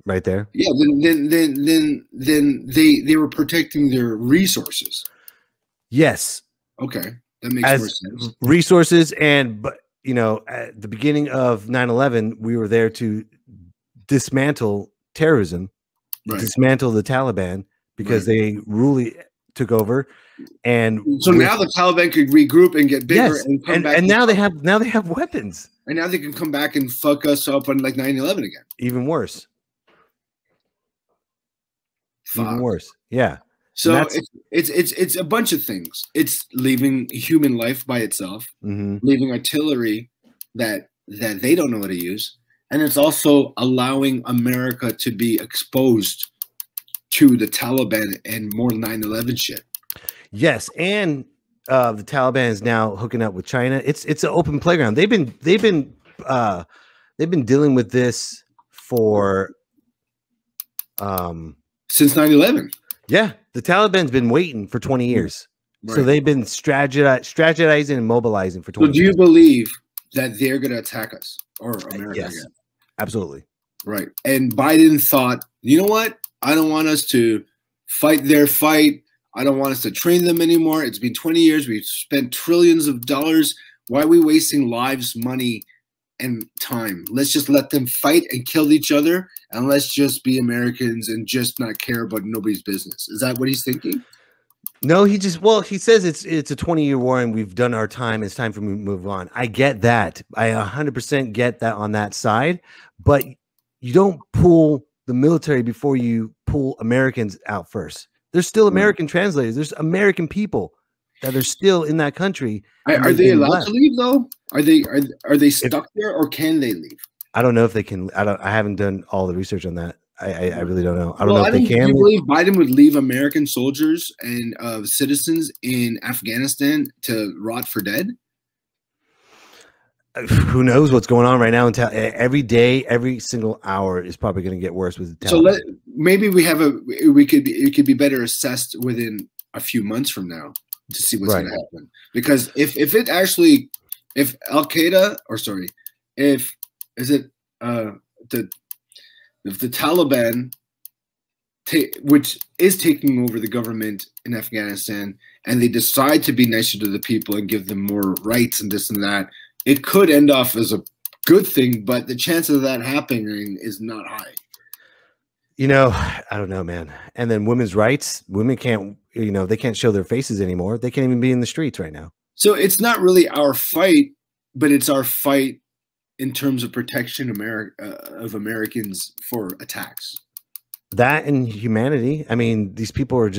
S4: right there.
S8: Yeah, then they were protecting their resources.
S4: Yes.
S8: Okay. That makes more sense.
S4: Resources but at the beginning of 9/11, we were there to dismantle terrorism, dismantle the Taliban, because they really took over, and
S8: so now the Taliban could regroup and get bigger and come back.
S4: And now they have weapons,
S8: and now they can come back and fuck us up on like 9/11 again.
S4: Even worse. Even worse. Yeah.
S8: So it's a bunch of things. It's leaving human life by itself, leaving artillery that they don't know how to use, and it's also allowing America to be exposed to the Taliban and more 9/11 shit.
S4: Yes, and the Taliban is now hooking up with China. It's an open playground. They've been dealing with this for
S8: since 9/11.
S4: Yeah, the Taliban's been waiting for 20 years. So they've been strategizing and mobilizing for 20 years.
S8: So do you believe that they're going to attack us or America?
S4: Yes, again? Absolutely.
S8: Right. And Biden thought, you know what? I don't want us to fight their fight. I don't want us to train them anymore. It's been 20 years. We've spent trillions of dollars. Why are we wasting lives, money, and time? Let's just let them fight and kill each other, and let's just be Americans and just not care about nobody's business. Is that what he's thinking?
S4: No, he says it's a 20-year war and we've done our time. It's time for me to move on. I get that. I 100% get that on that side, but you don't pull the military before you pull Americans out first. There's still American translators. There's American people that are still in that country.
S8: Are they allowed to leave though? Are they stuck there, or can they leave?
S4: I don't know if they can. I haven't done all the research on that. I really don't know. I don't know if they can.
S8: Do you believe Biden would leave American soldiers and citizens in Afghanistan to rot for dead?
S4: Who knows what's going on right now? Until every day, every single hour is probably going to get worse with the Taliban.
S8: So maybe it could be better assessed within a few months from now to see what's going to happen. Because if Al Qaeda, or sorry, if the Taliban, which is taking over the government in Afghanistan, and they decide to be nicer to the people and give them more rights and this and that, it could end off as a good thing, but the chance of that happening is not high.
S4: I don't know, man. And then women's rights, women can't, they can't show their faces anymore. They can't even be in the streets right now.
S8: So it's not really our fight, but it's our fight in terms of protection of Americans for attacks.
S4: That and humanity. I mean, these people are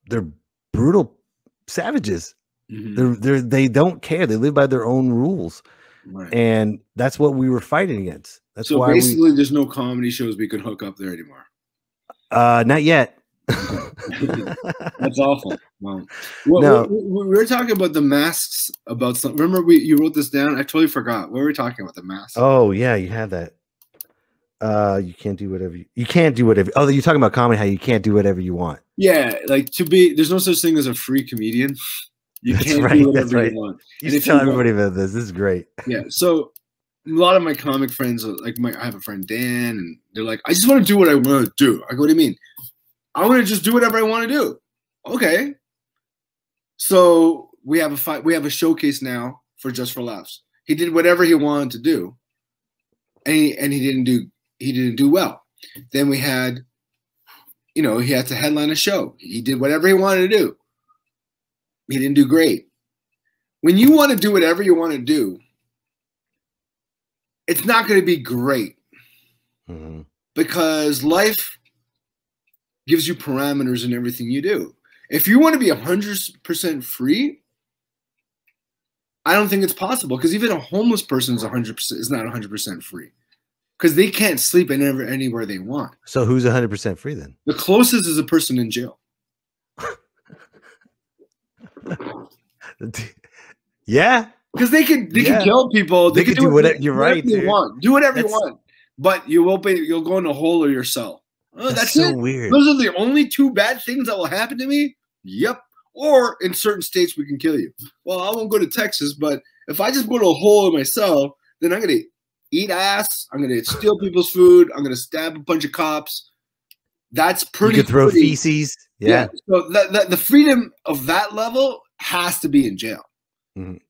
S4: they're brutal savages. They don't care. They live by their own rules.
S8: Right.
S4: And that's what we were fighting against. That's
S8: so
S4: why
S8: basically there's no comedy shows we could hook up there anymore.
S4: Not yet.
S8: That's awful. Wow.
S4: No.
S8: We were talking about the masks. About some. Remember, you wrote this down. I totally forgot. What were we talking about? The masks.
S4: Oh yeah, you had that. You can't do whatever you can't do whatever. Oh, you're talking about comedy. How you can't do whatever you want.
S8: Yeah, like there's no such thing as a free comedian. You
S4: That's
S8: can't
S4: right,
S8: do whatever
S4: that's right.
S8: you want.
S4: You should tell everybody about this. This is great.
S8: Yeah. So a lot of my comic friends, like I have a friend Dan, and they're like, I just want to do what I want to do. I go, what do you mean? I want to just do whatever I want to do. Okay. So we have a showcase now for Just for Laughs. He did whatever he wanted to do, and he didn't do well. Then we had, he had to headline a show. He did whatever he wanted to do. He didn't do great. When you want to do whatever you want to do, it's not going to be great because life gives you parameters in everything you do. If you want to be 100% free, I don't think it's possible because even a homeless person is not 100% free because they can't sleep anywhere they want.
S4: So who's 100% free then?
S8: The closest is a person in jail.
S4: Yeah,
S8: because they can kill people.
S4: They can do whatever. You're right.
S8: You want. Do whatever you want, but you'll go in a hole or your cell. Oh, that's
S4: so
S8: it.
S4: Weird.
S8: Those are the only two bad things that will happen to me. Yep. Or in certain states we can kill you. Well, I won't go to Texas, but if I just go to a hole in my cell, then I'm gonna eat ass. I'm gonna steal people's food. I'm gonna stab a bunch of cops. That's pretty.
S4: You could throw
S8: pretty.
S4: feces. Yeah.
S8: So the freedom of that level has to be in jail.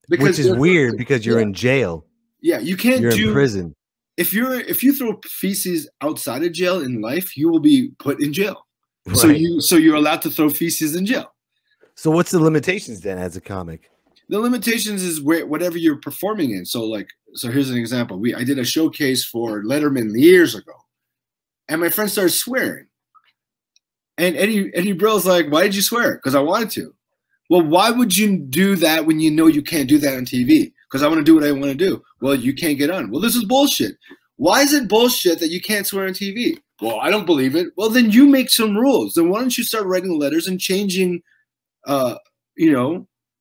S4: Which is weird because you're in jail.
S8: Yeah, you can't
S4: You're in prison.
S8: If you throw feces outside of jail in life, you will be put in jail.
S4: Right.
S8: So you're allowed to throw feces in jail.
S4: So what's the limitations then as a comic?
S8: The limitations is whatever you're performing in. So here's an example. I did a showcase for Letterman years ago, and my friend started swearing. And Eddie Brill's like, "Why did you swear?" Because I wanted to. Well, why would you do that when you know you can't do that on TV? Because I want to do what I want to do. Well, you can't get on. Well, this is bullshit. Why is it bullshit that you can't swear on TV? Well, I don't believe it. Well, then you make some rules. Then why don't you start writing letters and changing,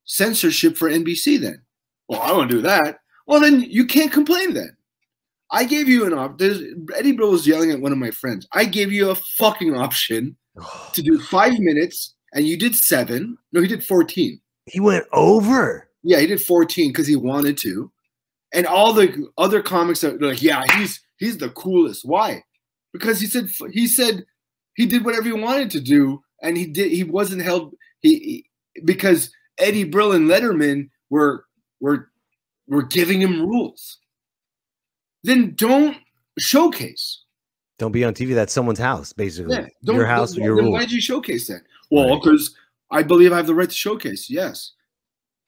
S8: censorship for NBC then? Well, I want to do that. Well, then you can't complain then. I gave you an option. Eddie Brill was yelling at one of my friends. I gave you a fucking option to do 5 minutes. And you did 7. No, he did 14.
S4: He went over.
S8: Yeah, he did 14 because he wanted to. And all the other comics are like, yeah, he's the coolest. Why? Because he said he did whatever he wanted to do, and he wasn't held. Because Eddie Brill and Letterman were giving him rules. Then don't showcase.
S4: Don't be on TV. That's someone's house, basically. Yeah, your house, your rules.
S8: Why did you showcase that? Well, because I believe I have the right to showcase, yes.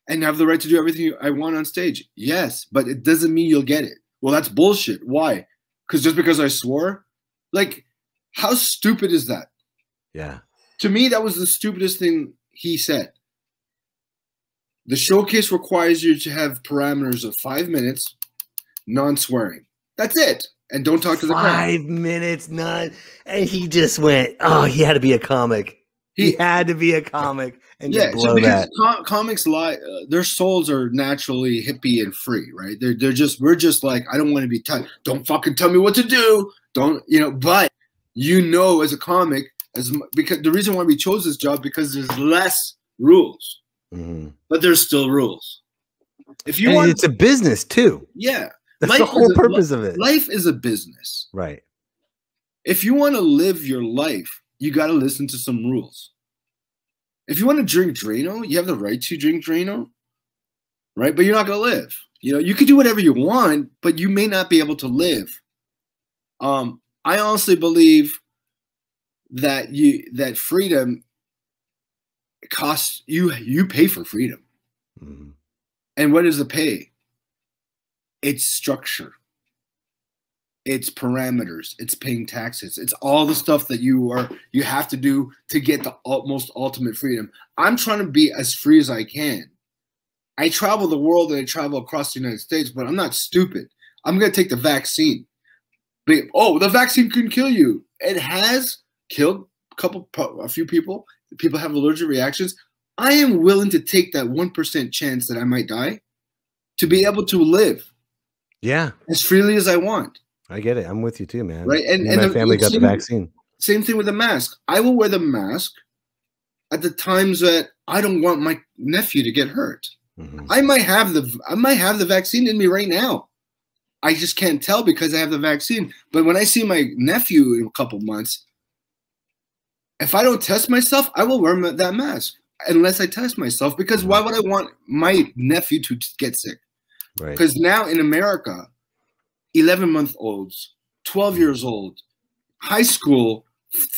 S8: And have the right to do everything I want on stage, yes. But it doesn't mean you'll get it. Well, that's bullshit. Why? Because I swore? Like, how stupid is that?
S4: Yeah.
S8: To me, that was the stupidest thing he said. The showcase requires you to have parameters of 5 minutes, non-swearing. That's it. And don't talk to the crowd.
S4: 5 minutes, none. And he just went, oh, he had to be a comic. He had to be a comic and just blow that.
S8: Comics lie. Their souls are naturally hippie and free, right? We're just like, I don't want to be touched. Don't fucking tell me what to do. Don't, but as a comic, because the reason why we chose this job, because there's less rules, but there's still rules. If you want,
S4: it's a business too.
S8: Yeah.
S4: That's the whole purpose of it.
S8: Life is a business.
S4: Right.
S8: If you want to live your life, you got to listen to some rules. If you want to drink Drano, you have the right to drink Drano, right? But you're not going to live. You can do whatever you want, but you may not be able to live. I honestly believe that freedom costs you pay for freedom. And what is the pay? It's structure. it's parameters, it's paying taxes, it's all the stuff that you have to do to get the most ultimate freedom. I'm trying to be as free as I can. I travel the world and I travel across the United States, but I'm not stupid. I'm going to take the vaccine. But, oh, the vaccine couldn't kill you. It has killed a few people. People have allergic reactions. I am willing to take that 1% chance that I might die to be able to live as freely as I want.
S4: I get it. I'm with you too, man.
S8: Right? And
S4: my family got the vaccine.
S8: Same thing with the mask. I will wear the mask at the times that I don't want my nephew to get hurt. Mm-hmm. I might have the vaccine in me right now. I just can't tell because I have the vaccine. But when I see my nephew in a couple months, if I don't test myself, I will wear that mask unless I test myself. Because why would I want my nephew to get sick? Right. Because now in America, 11-month-olds, 12 years old, high school,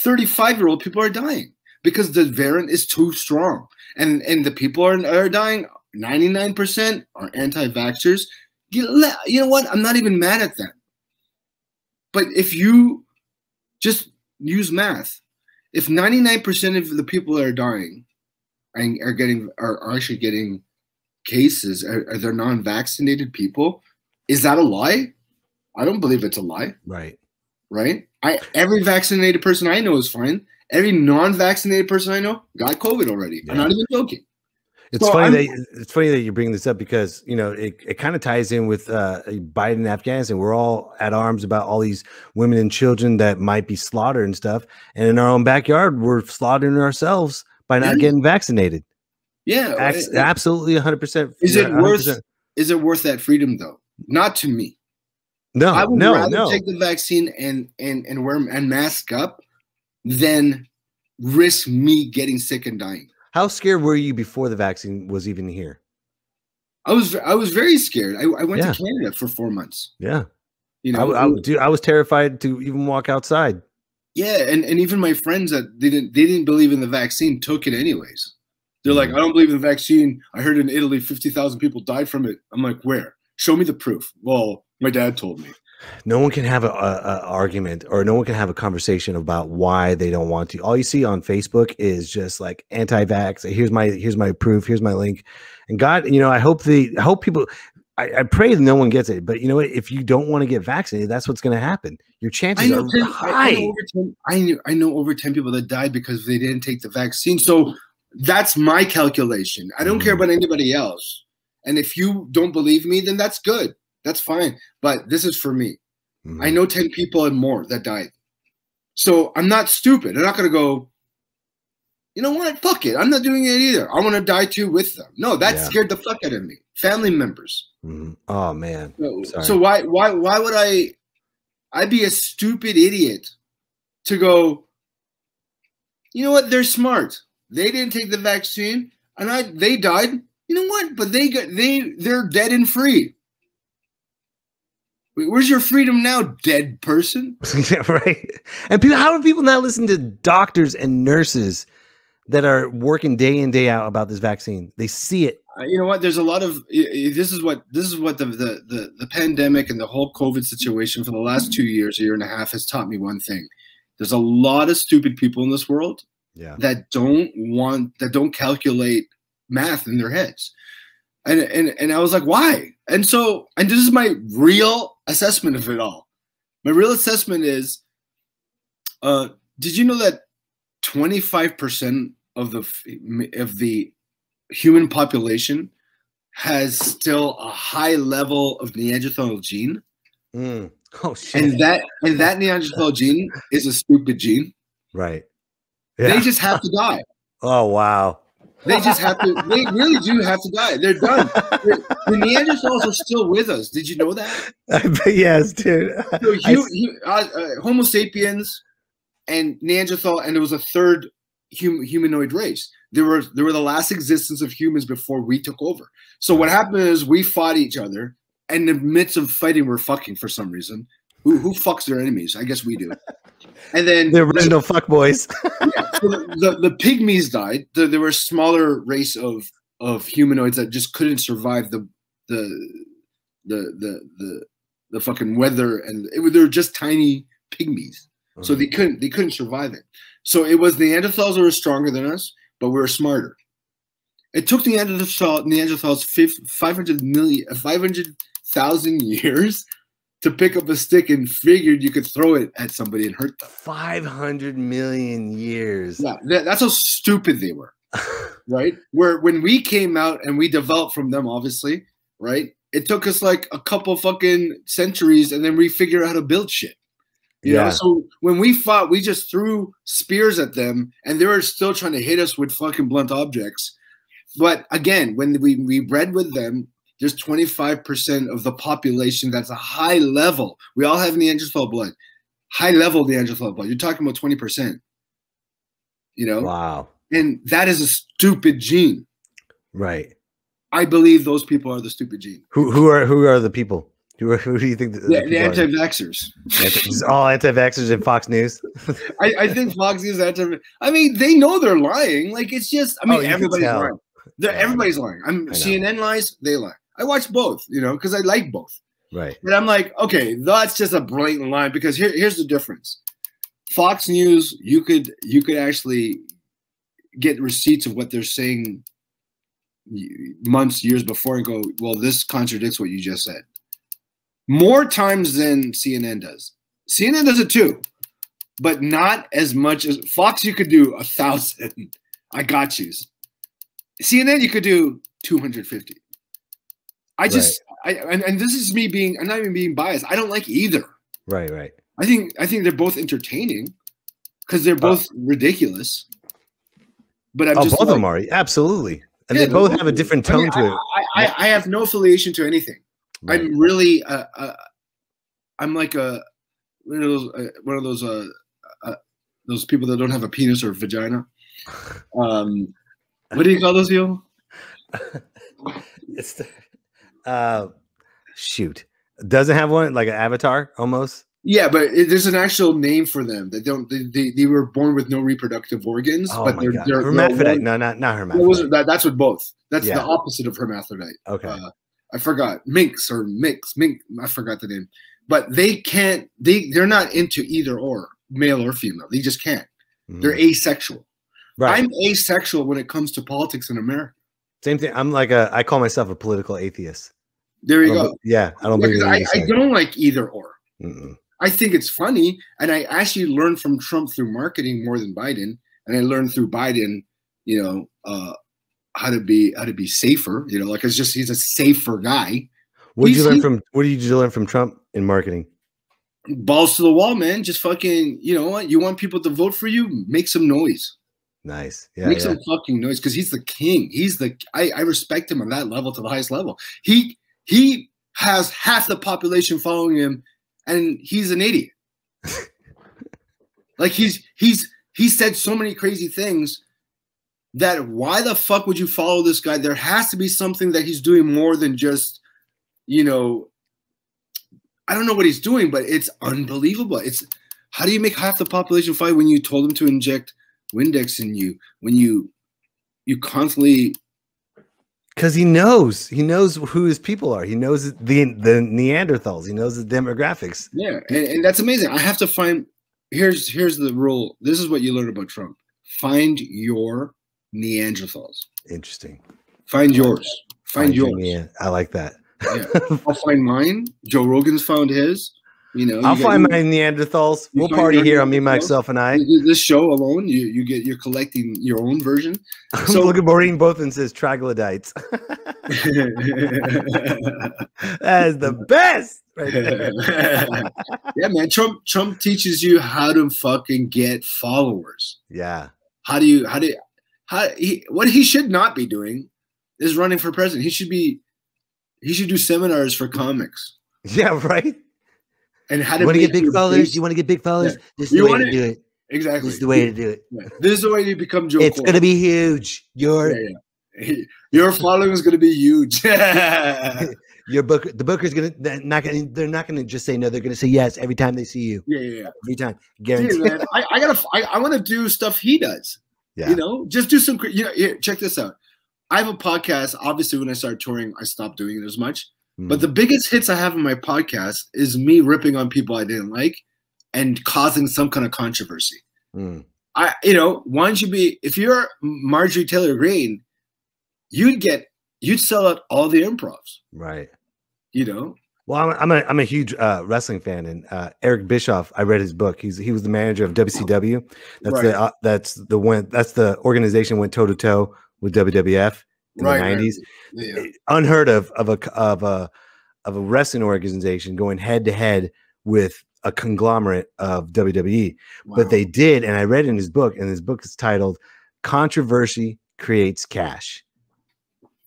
S8: 35-year-old people are dying because the variant is too strong. And the people are dying. 99% are anti-vaxxers. You know what? I'm not even mad at them. But if you just use math, if 99% of the people that are dying are actually getting cases, are they non-vaccinated people? Is that a lie? I don't believe it's a lie.
S4: Right.
S8: Right? Every vaccinated person I know is fine. Every non-vaccinated person I know got COVID already. Yeah. I'm not even joking.
S4: It's funny that you bring this up because, you know, it kind of ties in with Biden and Afghanistan. We're all at arms about all these women and children that might be slaughtered and stuff. And in our own backyard, we're slaughtering ourselves by not getting vaccinated.
S8: Yeah.
S4: Absolutely 100%.
S8: Is it worth that freedom though? Not to me.
S4: No,
S8: I would rather take the vaccine and wear and mask up than risk me getting sick and dying.
S4: How scared were you before the vaccine was even here?
S8: I was very scared. I went to Canada for 4 months.
S4: Yeah.
S8: You know,
S4: I was terrified to even walk outside.
S8: Yeah, and even my friends that they didn't believe in the vaccine took it anyways. They're like, I don't believe in the vaccine. I heard in Italy 50,000 people died from it. I'm like, where? Show me the proof. Well, my dad told me.
S4: No one can have an argument or no one can have a conversation about why they don't want to. All you see on Facebook is just like anti-vax. Here's my proof. Here's my link. And God, you know, I hope people. I pray that no one gets it. But you know what? If you don't want to get vaccinated, that's what's going to happen. Your chances are high.
S8: I know over 10 people that died because they didn't take the vaccine. So that's my calculation. I don't care about anybody else. And if you don't believe me, then that's good. That's fine. But this is for me. I know 10 people and more that died. So I'm not stupid. I'm not going to go, you know what? Fuck it. I'm not doing it either. I want to die too with them. No, that scared the fuck out of me. Family members.
S4: Oh, man.
S8: So why would I'd be a stupid idiot to go, you know what? They're smart. They didn't take the vaccine and they died. You know what? But they're dead and free. Where's your freedom now, dead person?
S4: Yeah, right. And how are people not listening to doctors and nurses that are working day in, day out about this vaccine? They see it.
S8: You know what? There's a lot of this is what the pandemic and the whole COVID situation for the last 2 years, a year and a half, has taught me one thing. There's a lot of stupid people in this world that don't calculate math in their heads. And I was like, why? And this is my real assessment of it all. My real assessment is, did you know that 25% of the human population has still a high level of Neanderthal gene?
S4: Oh shit!
S8: And that Neanderthal gene is a stupid gene.
S4: Right.
S8: Yeah. They just have to die.
S4: Oh wow.
S8: They just have to. They really do have to die. They're done. The Neanderthals are still with us. Did you know that?
S4: Yes, dude.
S8: So Homo sapiens and Neanderthal, and there was a third humanoid race. They were the last existence of humans before we took over. So what happened is we fought each other, and in the midst of fighting, we're fucking for some reason. Who fucks their enemies? I guess we do. And then
S4: the original fuckboys.
S8: So the pygmies died. There were a smaller race of humanoids that just couldn't survive the the fucking weather, and they were just tiny pygmies, so they couldn't survive it. So it was Neanderthals that were stronger than us, but we were smarter. It took Neanderthals 500,000 years to pick up a stick and figured you could throw it at somebody and hurt them.
S4: 500 million years.
S8: Yeah, that's how stupid they were, right? Where when we came out and we developed from them, obviously, right? It took us like a couple fucking centuries, and then we figured out how to build shit. You know, so when we fought, we just threw spears at them, and they were still trying to hit us with fucking blunt objects. But again, when we bred with them, there's 25% of the population that's a high level. We all have Neanderthal blood, high level Neanderthal blood. You're talking about 20%. You know,
S4: wow,
S8: and that is a stupid gene,
S4: right?
S8: I believe those people are the stupid gene.
S4: Who are the people? Who do you think?
S8: The anti-vaxxers.
S4: All anti-vaxxers in Fox News.
S8: I think Fox News I mean, they know they're lying. Like, it's just. I mean, everybody's lying. Everybody's lying. CNN lies. They lie. I watch both. You know, because I like both.
S4: Right.
S8: But I'm like, okay, that's just a blatant lie, because here's the difference. Fox News, you could actually get receipts of what they're saying months, years before, and go, well, this contradicts what you just said. More times than CNN does. CNN does it too, but not as much as Fox. You could do 1,000. I got you. CNN, you could do 250. And this is me being. I'm not even being biased. I don't like either.
S4: Right, right.
S8: I think they're both entertaining because they're both ridiculous. But I'm just
S4: both of them are absolutely, and they both have a different tone to it.
S8: I have no affiliation to anything. Right. I'm really, I'm like one of those people that don't have a penis or a vagina. What do you call those people?
S4: It's shoot, doesn't have one, like an avatar almost.
S8: Yeah, but there's an actual name for them. They don't. They were born with no reproductive organs.
S4: Oh,
S8: but
S4: my God. Hermaphrodite. No, not hermaphrodite.
S8: That's with both. That's the opposite of hermaphrodite.
S4: Okay.
S8: I forgot mink. I forgot the name, but they can't. They're not into either or, male or female. They just can't. They're asexual. Right. I'm asexual when it comes to politics in America.
S4: Same thing. I'm like I call myself a political atheist.
S8: There you go.
S4: Yeah, I don't believe.
S8: I don't like either or. I think it's funny, and I actually learned from Trump through marketing more than Biden, and I learned through Biden, you know, how to be safer. You know, like he's a safer guy. What did you learn from Trump in marketing? Balls to the wall, man. Just fucking. You know what? You want people to vote for you? Make some noise.
S4: Nice. Yeah.
S8: Make some fucking noise, because he's the king. I respect him on that level, to the highest level. He has half the population following him. And he's an idiot. Like he said so many crazy things that why the fuck would you follow this guy? There has to be something that he's doing more than just, you know, I don't know what he's doing, but it's unbelievable. It's how do you make half the population fight when you told him to inject Windex in you, when you constantly. Because he knows who his people are. He knows the Neanderthals. He knows the demographics. Yeah, and that's amazing. I have to find. Here's the rule. This is what you learn about Trump. Find your Neanderthals. Interesting. Find yours. Find yours. Yeah, I like that. Yeah. I'll find mine. Joe Rogan's found his. You know, I'll find my Neanderthals. We'll party here on Me, Myself, and I. This show alone, you're collecting your own version. So look at Maureen Botham says troglodytes. That is the best. Right there. Yeah, man. Trump teaches you how to fucking get followers. Yeah. What he should not be doing is running for president. He should do seminars for comics. Yeah, right. And how to get big followers? You want to get big followers? Yeah. This is the way to do it. Exactly. This is the way to do it. Yeah. This is the way to become Joe. It's going to be huge. Your following is going to be huge. The booker's going to. They're not going to just say no. They're going to say yes every time they see you. Yeah. Every time, guaranteed. Man, I want to do stuff he does. Yeah. You know, just do some. You know, here, check this out. I have a podcast. Obviously, when I started touring, I stopped doing it as much. But the biggest hits I have on my podcast is me ripping on people I didn't like and causing some kind of controversy. Why don't you be, if you're Marjorie Taylor Greene, you'd sell out all the improvs.
S4: Right.
S8: Well,
S4: I'm a huge wrestling fan, and Eric Bischoff. I read his book. He was the manager of WCW. That's the organization went toe to toe with WWF in the '90s. Yeah. Unheard of a wrestling organization going head to head with a conglomerate of WWE. Wow. But they did, and I read in his book, and his book is titled "Controversy Creates Cash."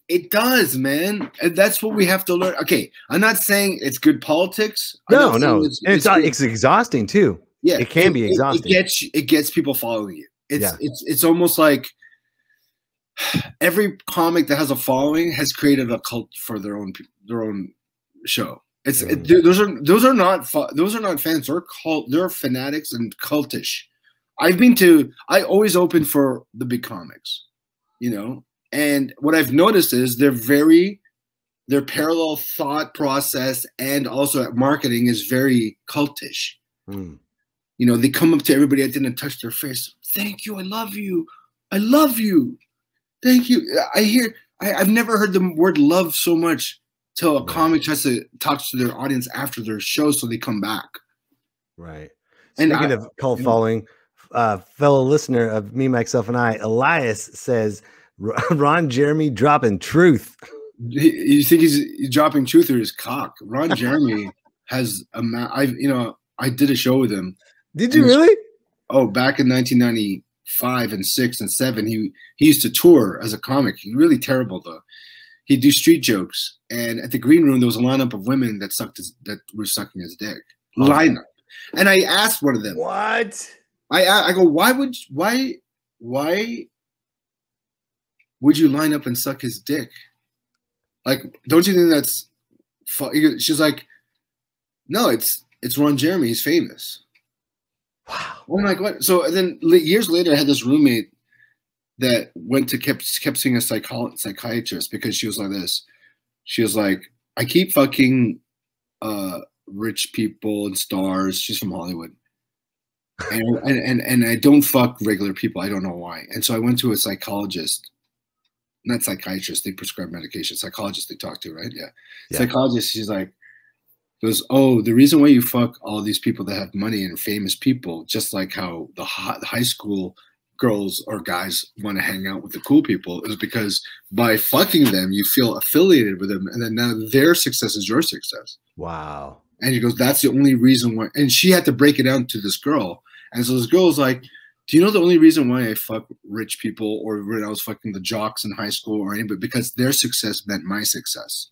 S8: It does, man. And that's what we have to learn. Okay, I'm not saying it's good politics.
S4: No. It's exhausting too. Yeah, it can be exhausting.
S8: It gets people following you. It's almost like every comic that has a following has created a cult for their own show. Those are not fans. They're fanatics and cultish. I always open for the big comics, And what I've noticed is their parallel thought process and also marketing is very cultish. They come up to everybody that didn't touch their face. Thank you. I love you. I love you. Thank you. I've never heard the word love so much till a comic tries to talk to their audience after their show so they come back.
S4: Right. Speaking of cult following, fellow listener of Me, Myself, and I, Elias says, Ron Jeremy dropping truth.
S8: You think he's dropping truth or his cock? Ron Jeremy has I did a show with him.
S4: Did you really?
S8: Oh, back in 1995 and 6 and 7, he used to tour as a comic. He's really terrible though. He'd do street jokes, and at the green room there was a lineup of women that were sucking his dick. Lineup, and I asked one of them,
S4: "What?"
S8: I go, why would you line up and suck his dick? Like, don't you think that's she's like, no, it's Ron Jeremy. He's famous.
S4: Wow.
S8: I'm like, what? So then years later, I had this roommate that kept seeing a psychiatrist because she was like this. She was like, I keep fucking rich people and stars. She's from Hollywood. And I don't fuck regular people. I don't know why. And so I went to a psychologist. Not psychiatrist, they prescribe medication. Psychologist they talk to, right? Yeah. Psychologist, she's like, goes, oh, the reason why you fuck all these people that have money and famous people, just like how the high school girls or guys want to hang out with the cool people, is because by fucking them, you feel affiliated with them, and then now their success is your success.
S4: Wow.
S8: And he goes, that's the only reason why. And she had to break it down to this girl. And so this girl was like, do you know the only reason why I fuck rich people or when I was fucking the jocks in high school or anybody? Because their success meant my success.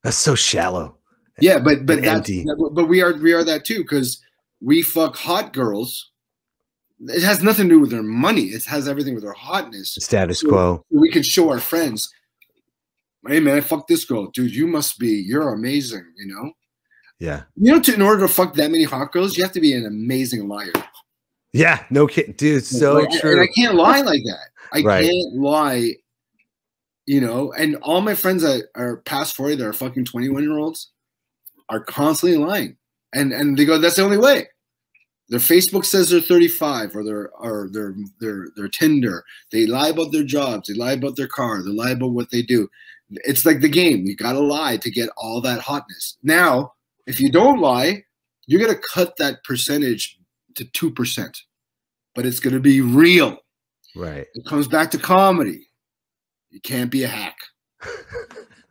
S4: That's so shallow.
S8: Yeah, but we are that too, because we fuck hot girls. It has nothing to do with their money. It has everything with their hotness.
S4: Status quo.
S8: We can show our friends, hey man, I fucked this girl. Dude, you're amazing,
S4: Yeah.
S8: In order to fuck that many hot girls, you have to be an amazing liar.
S4: Yeah, no kidding, dude. So true.
S8: And I can't lie like that. I can't lie, and all my friends that are past 40 that are fucking 21-year-olds are constantly lying. And they go, that's the only way. Their Facebook says they're 35 or their Tinder. They lie about their jobs, they lie about their car, they lie about what they do. It's like the game. You gotta lie to get all that hotness. Now, if you don't lie, you're gonna cut that percentage to 2%, but it's going to be real.
S4: Right.
S8: It comes back to comedy. You can't be a hack.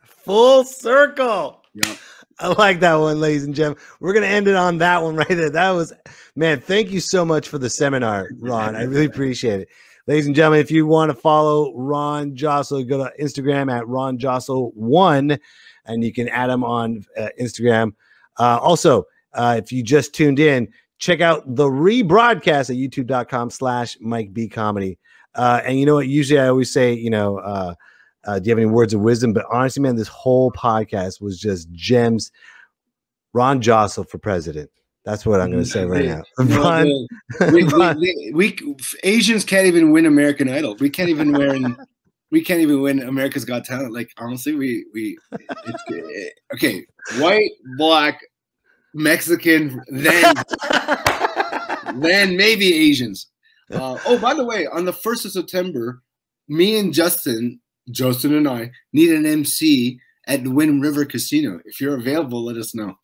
S4: Full circle.
S8: Yep.
S4: I like that one, ladies and gentlemen. We're going to end it on that one right there. That was, man, thank you so much for the seminar, Ron. I really appreciate it. Ladies and gentlemen, if you want to follow Ron Josol, go to Instagram at Ron Josol1, and you can add him on Instagram. Also, if you just tuned in, check out the rebroadcast at youtube.com/MikeBComedy. And you know what? Usually I always say, do you have any words of wisdom? But honestly, man, this whole podcast was just gems. Ron Josol for president. That's what I'm going to say right now.
S8: We Asians can't even win American Idol. We can't even win we can't even win America's Got Talent. Like honestly, okay, white, black, Mexican, then maybe Asians. Oh, by the way, on the 1st of September, me and Justin and I need an MC at Wind River Casino. If you're available, let us know.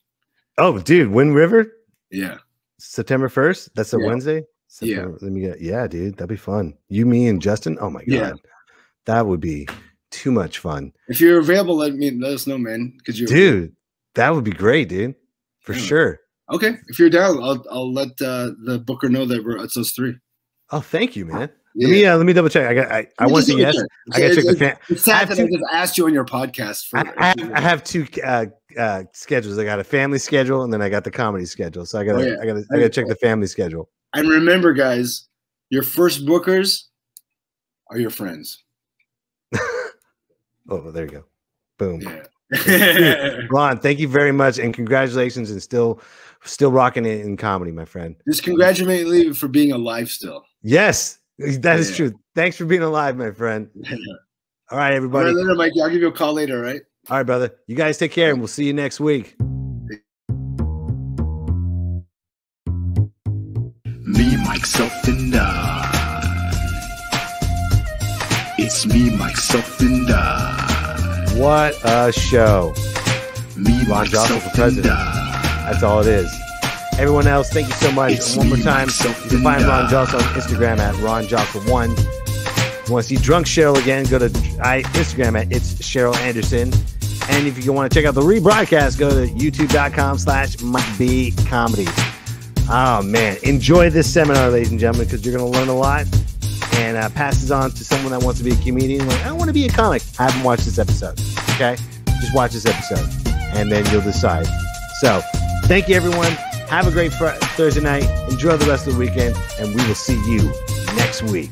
S4: Oh, dude, Wind River?
S8: Yeah.
S4: September 1st? That's a
S8: Yeah.
S4: Wednesday? September, let me get, yeah, dude, that'd be fun. You, me, and Justin? Oh my God.
S8: Yeah.
S4: That would be too much fun.
S8: If you're available, let us know, man.
S4: Dude, that would be great, dude. For sure.
S8: Okay. If you're down, I'll let the booker know that it's us three.
S4: Oh, thank you, man. Yeah. Let me double check. I want to say yes. I got to check the fan.
S8: It's sad that I just asked you on your podcast.
S4: I have two schedules. I got a family schedule and then I got the comedy schedule. So I got to check the family schedule.
S8: And remember, guys, your first bookers are your friends.
S4: Oh, there you go. Boom.
S8: Yeah.
S4: Ron, thank you very much, and congratulations, and still rocking it in comedy, my friend.
S8: Just congratulate me for being alive still.
S4: Yes, that is true. Thanks for being alive, my friend. All right, everybody.
S8: All right, later, Mikey. I'll give you a call later, all right?
S4: All right, brother. You guys take care, and we'll see you next week.
S3: Me, myself, and I. It's me, myself, and I.
S4: What a show.
S3: Me,
S4: Ron Josol for president. That's all it is. Everyone else, thank you so much.
S3: It's
S4: one more
S3: me,
S4: time,
S3: myself,
S4: you can find
S3: and
S4: Ron
S3: I.
S4: Josol on Instagram at RonJosol1. If you want to see Drunk Cheryl again, go to Instagram at It's Cheryl Anderson. And if you want to check out the rebroadcast, go to youtube.com/BComedy. Oh, man. Enjoy this seminar, ladies and gentlemen, because you're going to learn a lot. And pass this on to someone that wants to be a comedian. Like, I want to be a comic. Have them watch this episode. Okay? Just watch this episode. And then you'll decide. So, thank you, everyone. Have a great Thursday night. Enjoy the rest of the weekend. And we will see you next week.